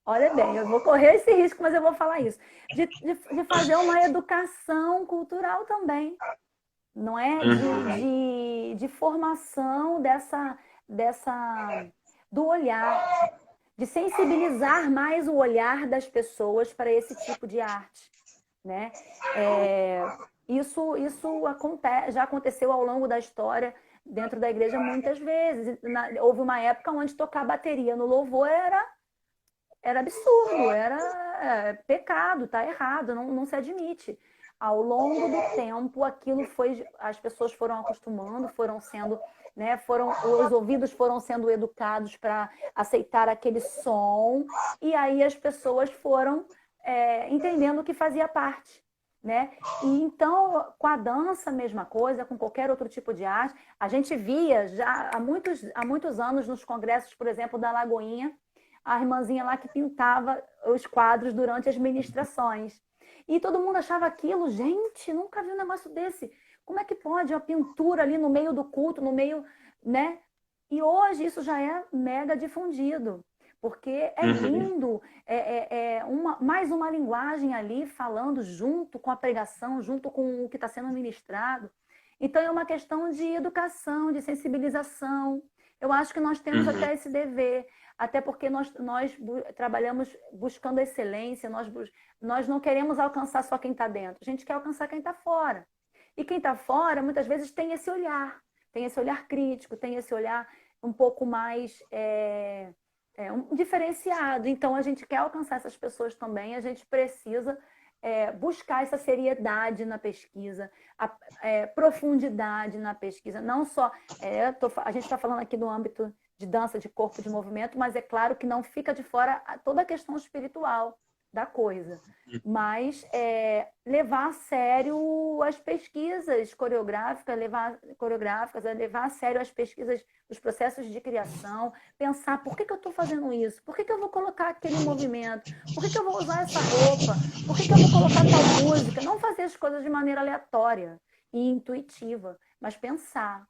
Olha bem, eu vou correr esse risco, mas eu vou falar isso. De fazer uma educação cultural também, não é? De formação do olhar, de sensibilizar mais o olhar das pessoas para esse tipo de arte, né? Isso já aconteceu ao longo da história dentro da igreja muitas vezes. Houve uma época onde tocar bateria no louvor era absurdo, era pecado, está errado, não se admite. Ao longo do tempo, as pessoas foram acostumando, foram sendo, né, os ouvidos foram sendo educados para aceitar aquele som, e aí as pessoas foram entendendo que fazia parte, né? E então, com a dança, a mesma coisa, com qualquer outro tipo de arte, a gente via já há muitos anos nos congressos, por exemplo, da Lagoinha, a irmãzinha lá que pintava os quadros durante as ministrações. E todo mundo achava aquilo, gente, nunca vi um negócio desse. Como é que pode a pintura ali no meio do culto, no meio, né? E hoje isso já é mega difundido, porque é lindo, mais uma linguagem ali falando junto com a pregação, junto com o que está sendo ministrado. Então é uma questão de educação, de sensibilização. Eu acho que nós temos até esse dever, até porque nós trabalhamos buscando excelência, nós não queremos alcançar só quem está dentro, a gente quer alcançar quem está fora. E quem está fora, muitas vezes, tem esse olhar crítico, tem esse olhar um pouco mais diferenciado. Então, a gente quer alcançar essas pessoas também, a gente precisa buscar essa seriedade na pesquisa, profundidade na pesquisa. Não só... a gente está falando aqui no âmbito de dança, de corpo, de movimento, mas é claro que não fica de fora toda a questão espiritual da coisa, mas levar a sério as pesquisas coreográficas, levar a sério as pesquisas, os processos de criação, pensar por que eu estou fazendo isso, por que eu vou colocar aquele movimento, por que eu vou usar essa roupa, por que eu vou colocar tal música, não fazer as coisas de maneira aleatória e intuitiva, mas pensar.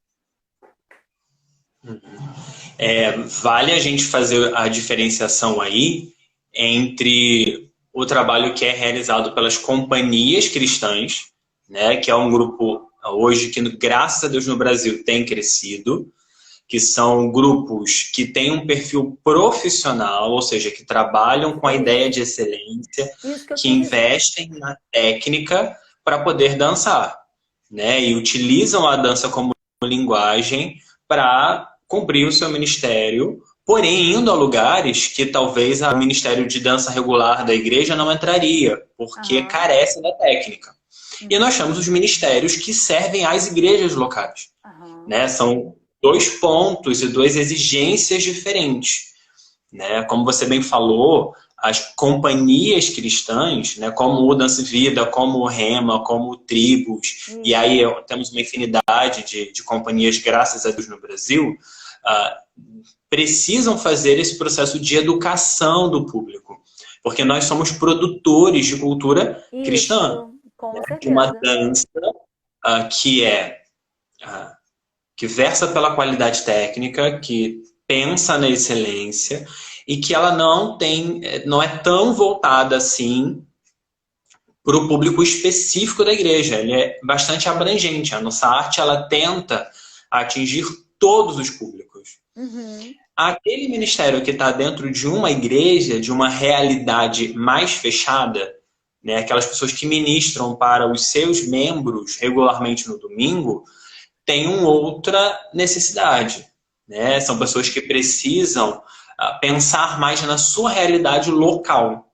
Vale a gente fazer a diferenciação aí entre o trabalho que é realizado pelas companhias cristãs, né, que é um grupo hoje que, graças a Deus, no Brasil tem crescido, que são grupos que têm um perfil profissional, ou seja, que trabalham com a ideia de excelência, que investem na técnica para poder dançar, né, e utilizam a dança como linguagem para cumprir o seu ministério, porém indo a lugares que talvez o Ministério de Dança regular da igreja não entraria, porque carece da técnica. E nós temos os ministérios que servem às igrejas locais. Né? São dois pontos e duas exigências diferentes. Né? Como você bem falou, as companhias cristãs, né, como o Dança e Vida, como o Rema, como o Tribos, e aí temos uma infinidade de companhias, graças a Deus, no Brasil, precisam fazer esse processo de educação do público, porque nós somos produtores de cultura cristã, né? De uma dança que versa pela qualidade técnica, que pensa na excelência e que ela não é tão voltada assim para o público específico da igreja. Ele é bastante abrangente. A nossa arte ela tenta atingir todos os públicos. Aquele ministério que está dentro de uma igreja, de uma realidade mais fechada, né, aquelas pessoas que ministram para os seus membros regularmente no domingo, tem uma outra necessidade. Né? São pessoas que precisam pensar mais na sua realidade local.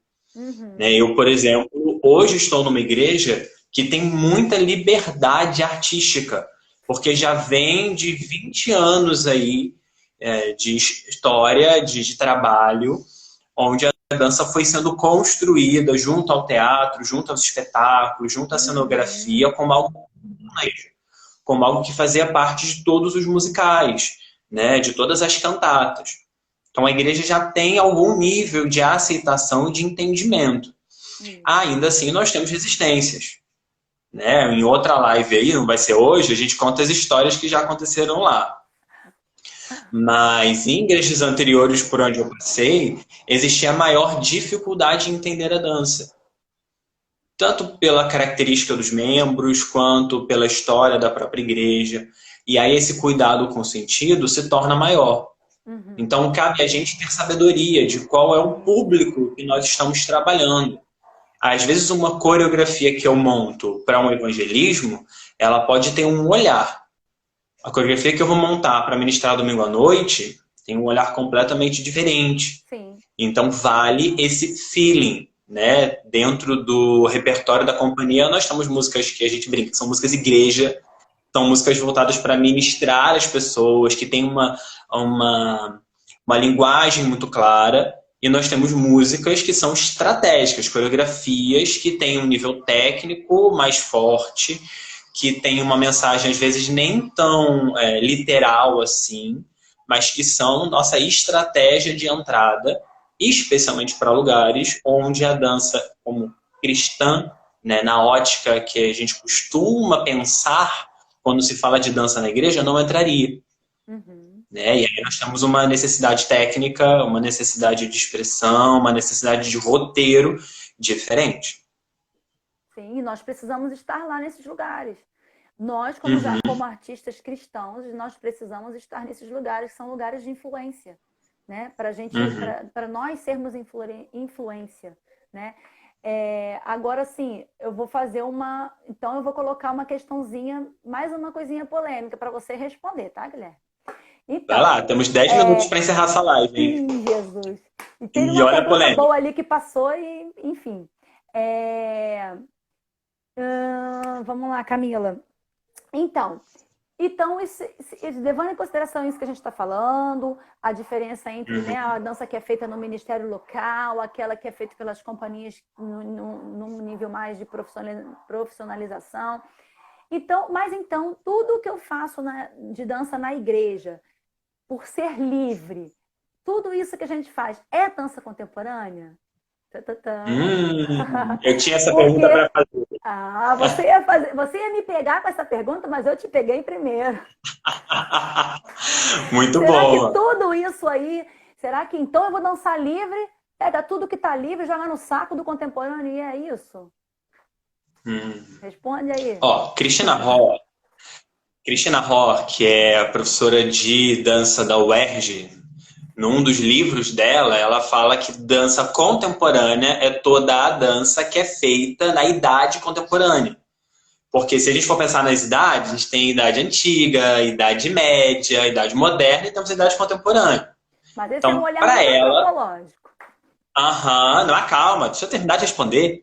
Né? Eu, por exemplo, hoje estou numa igreja que tem muita liberdade artística, porque já vem de 20 anos aí de história, de trabalho, onde a dança foi sendo construída junto ao teatro, junto aos espetáculos, junto à cenografia, como algo que fazia parte de todos os musicais, né, de todas as cantatas. Então a igreja já tem algum nível de aceitação e de entendimento. Ainda assim, nós temos resistências. Né? Em outra live aí, não vai ser hoje, a gente conta as histórias que já aconteceram lá. Mas em igrejas anteriores por onde eu passei, existia maior dificuldade em entender a dança. Tanto pela característica dos membros, quanto pela história da própria igreja. E aí esse cuidado com o sentido se torna maior. Então cabe a gente ter sabedoria de qual é o público que nós estamos trabalhando. Às vezes uma coreografia que eu monto para um evangelismo, ela pode ter um olhar. A coreografia que eu vou montar para ministrar domingo à noite tem um olhar completamente diferente. Sim. Então vale esse feeling, né? Dentro do repertório da companhia, nós temos músicas que a gente brinca, que são músicas igreja, são músicas voltadas para ministrar as pessoas, que tem uma linguagem muito clara. E nós temos músicas que são estratégicas, coreografias que têm um nível técnico mais forte, que tem uma mensagem, às vezes, nem tão literal assim, mas que são nossa estratégia de entrada especialmente para lugares onde a dança, como cristã, né, na ótica que a gente costuma pensar quando se fala de dança na igreja, não entraria. Uhum. Né? E aí nós temos uma necessidade técnica, uma necessidade de expressão, uma necessidade de roteiro diferente. Sim, nós precisamos estar lá nesses lugares. Nós, Uhum, como artistas cristãos, nós precisamos estar nesses lugares, que são lugares de influência, né? uhum. Para nós sermos influência, né? Agora sim, então eu vou colocar uma questãozinha, mais uma coisinha polêmica para você responder, tá, Guilherme? Vai Então, lá, temos 10 minutos para encerrar essa live, hein? sim, Jesus. E tem E uma olha a pergunta polêmica. boa ali que passou e, enfim. É, vamos lá, Camila. Então, levando em consideração isso que a gente está falando, a diferença entre, né, a Uhum. dança que é feita no ministério local, aquela que é feita pelas companhias num nível mais de profissionalização. Então, tudo que eu faço de dança na igreja, por ser livre, tudo isso que a gente faz é dança contemporânea? Eu tinha essa pergunta Porque para fazer. você ia me pegar com essa pergunta, mas eu te peguei primeiro. Muito Será que boa. tudo isso aí, será que então eu vou dançar livre, pega tudo que tá livre e joga no saco do contemporâneo e é isso? Hum. Responde aí. Ó, Cristina Hor, que é professora de dança da UERJ, num dos livros dela, ela fala que dança contemporânea é toda a dança que é feita na idade contemporânea. Porque se a gente for pensar nas idades, a gente tem idade antiga, idade média, idade moderna e temos a idade contemporânea. Mas esse é um Então, olhar para muito ela, antropológico. aham, não, calma, deixa eu terminar de responder.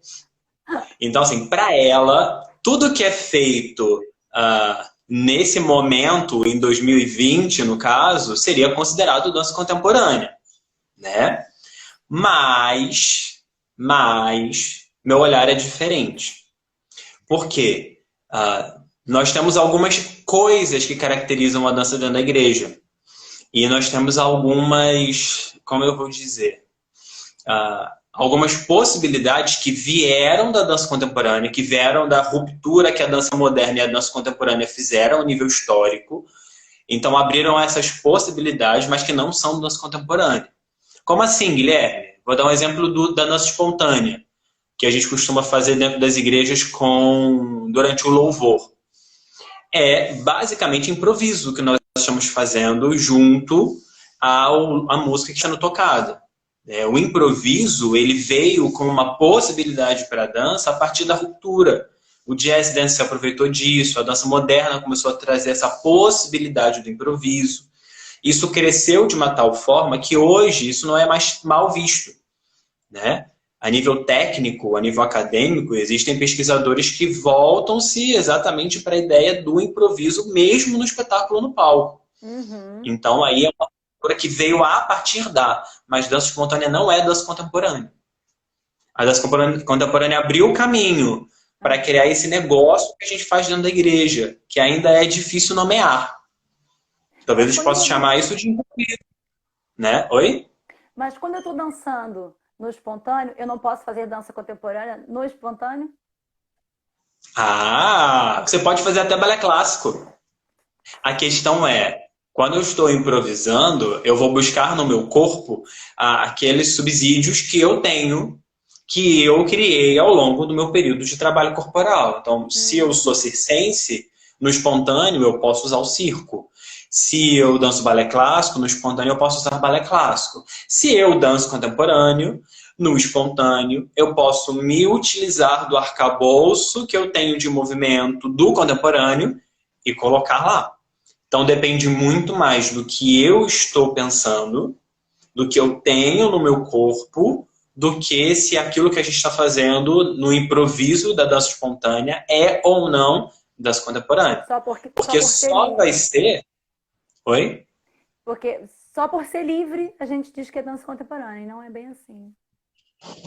Então, assim, para ela, tudo que é feito nesse momento, em 2020, no caso, seria considerado dança contemporânea, né? Mas, meu olhar é diferente. Por quê? Nós temos algumas coisas que caracterizam a dança dentro da igreja. E nós temos algumas, como eu vou dizer, algumas possibilidades que vieram da dança contemporânea, que vieram da ruptura que a dança moderna e a dança contemporânea fizeram a nível histórico. Então abriram essas possibilidades, mas que não são dança contemporânea. Como assim, Guilherme? Vou dar um exemplo da dança espontânea, que a gente costuma fazer dentro das igrejas durante o louvor. É basicamente improviso que nós estamos fazendo junto à música que está sendo tocada. O improviso ele veio com uma possibilidade para a dança a partir da ruptura. O jazz dance se aproveitou disso, a dança moderna começou a trazer essa possibilidade do improviso. Isso cresceu de uma tal forma que hoje isso não é mais mal visto, né? A nível técnico, a nível acadêmico, existem pesquisadores que voltam-se exatamente para a ideia do improviso mesmo no espetáculo no palco. Uhum. Então aí é uma cultura que veio a partir mas dança espontânea não é dança contemporânea. A dança contemporânea abriu o caminho para criar esse negócio que a gente faz dentro da igreja, que ainda é difícil nomear. Talvez a Mas gente quando eu possa tô, chamar isso de improviso, né? Oi? mas quando eu tô dançando no espontâneo, eu não posso fazer dança contemporânea no espontâneo? Você pode fazer até balé clássico. A questão é, quando eu estou improvisando, eu vou buscar no meu corpo aqueles subsídios que eu tenho, que eu criei ao longo do meu período de trabalho corporal. Então, se eu sou Uhum. circense, no espontâneo eu posso usar o circo. Se eu danço balé clássico, no espontâneo eu posso usar balé clássico. Se eu danço contemporâneo, no espontâneo eu posso me utilizar do arcabouço que eu tenho de movimento do contemporâneo e colocar lá. Então depende muito mais do que eu estou pensando, do que eu tenho no meu corpo, do que se aquilo que a gente está fazendo no improviso da dança espontânea é ou não dança contemporânea. Só Porque por ser só vai livre. ser. Oi? Porque só por ser livre a gente diz que é dança contemporânea, e não é bem assim.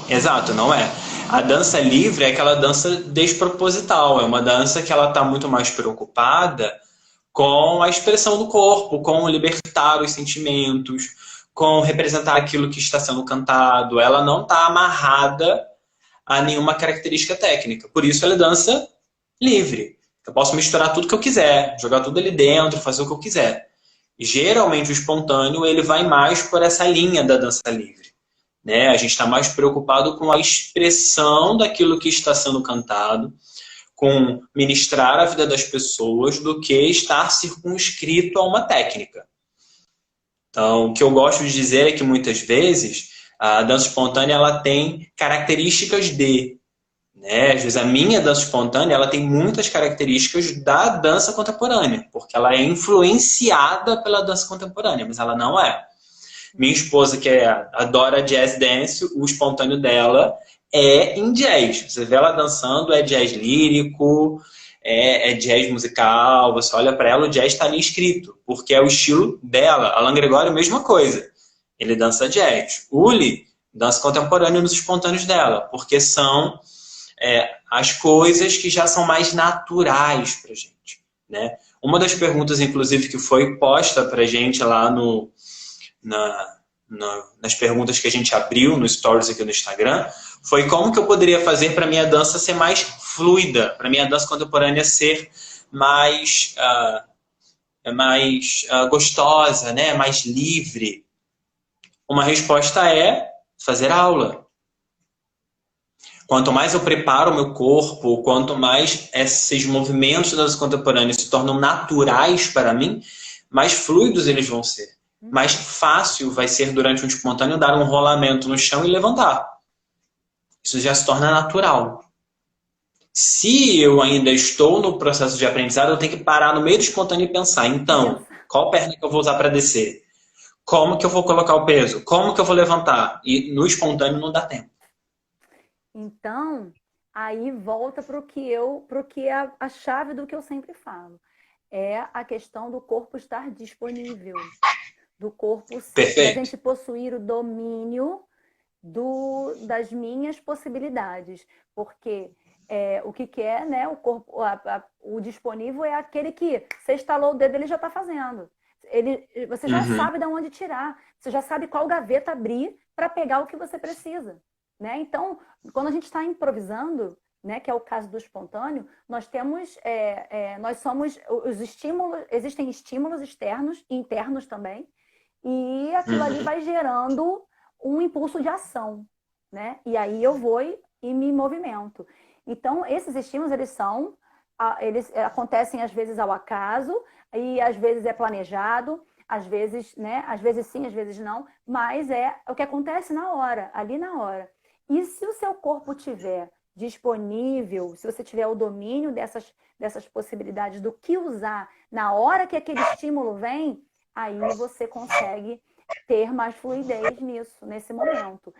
Exato, não é. A dança livre é aquela dança desproposital, é uma dança que ela está muito mais preocupada com a expressão do corpo, com libertar os sentimentos, com representar aquilo que está sendo cantado. Ela não está amarrada a nenhuma característica técnica. Por isso ela é dança livre. Eu posso misturar tudo que eu quiser, jogar tudo ali dentro, fazer o que eu quiser. E, geralmente o espontâneo ele vai mais por essa linha da dança livre. Né? A gente está mais preocupado com a expressão daquilo que está sendo cantado, com ministrar a vida das pessoas, do que estar circunscrito a uma técnica. Então, o que eu gosto de dizer é que muitas vezes a dança espontânea ela tem características de, né? Às vezes a minha dança espontânea ela tem muitas características da dança contemporânea, porque ela é influenciada pela dança contemporânea, mas ela não é. Minha esposa, que adora jazz dance, o espontâneo dela é em jazz. Você vê ela dançando, é jazz lírico, é jazz musical. Você olha para ela, o jazz está ali escrito, porque é o estilo dela. Alan Gregório, mesma coisa. Ele dança jazz. Uli dança contemporâneo nos espontâneos dela, porque são as coisas que já são mais naturais para a gente. Né? Uma das perguntas, inclusive, que foi posta para a gente lá nas perguntas que a gente abriu no Stories aqui no Instagram, foi como que eu poderia fazer para minha dança ser mais fluida, para minha dança contemporânea ser mais gostosa, né? Mais livre. Uma resposta é fazer aula. Quanto mais eu preparo o meu corpo, quanto mais esses movimentos da dança contemporânea se tornam naturais para mim, mais fluidos eles vão ser. Mais fácil vai ser durante um espontâneo dar um rolamento no chão e levantar. Isso já se torna natural. Se eu ainda estou no processo de aprendizado, eu tenho que parar no meio do espontâneo e pensar, então, qual perna que eu vou usar para descer? Como que eu vou colocar o peso? Como que eu vou levantar? E no espontâneo não dá tempo. Então, aí volta para o que é a chave do que eu sempre falo. É a questão do corpo estar disponível. Do corpo, da gente possuir o domínio das minhas possibilidades. Porque o que é, né? O corpo, o disponível é aquele que você estalou o dedo, ele já está fazendo. Você já sabe de onde tirar. Você já sabe qual gaveta abrir para pegar o que você precisa. Né? Então, quando a gente está improvisando, né, que é o caso do espontâneo, nós temos, nós somos os estímulos, existem estímulos externos e internos também, e aquilo ali vai gerando um impulso de ação, né? E aí eu vou e me movimento. Então, esses estímulos, eles acontecem às vezes ao acaso, e às vezes é planejado, às vezes, né? Às vezes sim, às vezes não, mas é o que acontece na hora, ali na hora. E se o seu corpo tiver disponível, se você tiver o domínio dessas possibilidades do que usar na hora que aquele estímulo vem, aí você consegue ter mais fluidez nesse momento.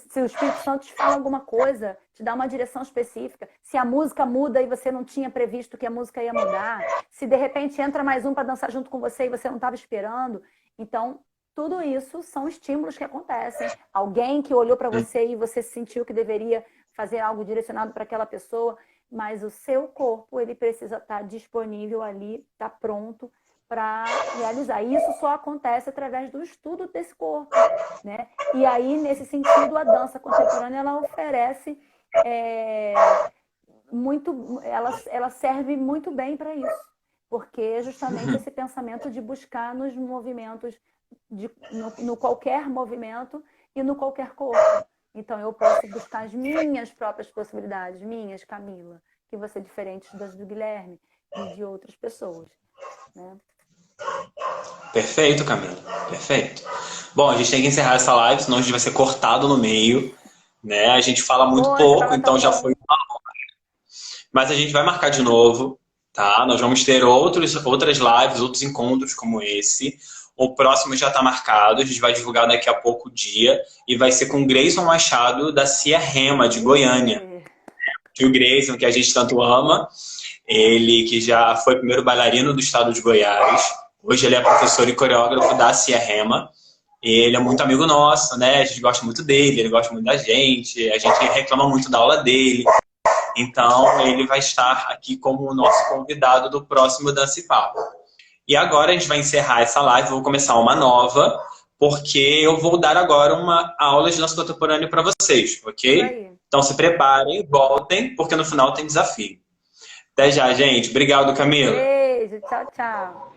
Se o Espírito Santo te fala alguma coisa, te dá uma direção específica, se a música muda e você não tinha previsto que a música ia mudar, se de repente entra mais um para dançar junto com você e você não estava esperando, então tudo isso são estímulos que acontecem. Alguém que olhou para você e você sentiu que deveria fazer algo direcionado para aquela pessoa, mas o seu corpo ele precisa estar disponível ali, estar pronto para realizar. E isso só acontece através do estudo desse corpo, né? E aí, nesse sentido, a dança contemporânea ela oferece ela serve muito bem para isso, porque é justamente esse pensamento de buscar nos movimentos, no qualquer movimento e no qualquer corpo. Então, eu posso buscar as minhas próprias possibilidades, minhas, Camila, que vão ser diferentes das do Guilherme e de outras pessoas, né? Perfeito, Camila. Perfeito. Bom, a gente tem que encerrar essa live, senão a gente vai ser cortado no meio, né? A gente fala muito pouco, então já foi uma hora. Mas a gente vai marcar de novo, tá? Nós vamos ter outras lives, outros encontros como esse. O próximo já está marcado, a gente vai divulgar daqui a pouco o dia e vai ser com o Grayson Machado da Cia Rema, de Goiânia. E o Grayson, que a gente tanto ama, ele que já foi primeiro bailarino do estado de Goiás, hoje ele é professor e coreógrafo da Cia Rema. Ele é muito amigo nosso, né? A gente gosta muito dele, ele gosta muito da gente, a gente reclama muito da aula dele. Então, ele vai estar aqui como o nosso convidado do próximo Dança e Papo. E agora a gente vai encerrar essa live, vou começar uma nova, porque eu vou dar agora uma aula de dança contemporânea para vocês, Isso ok? aí. Então se preparem, voltem, porque no final tem desafio. Até já, gente. Obrigado, Camila. Beijo, tchau, tchau.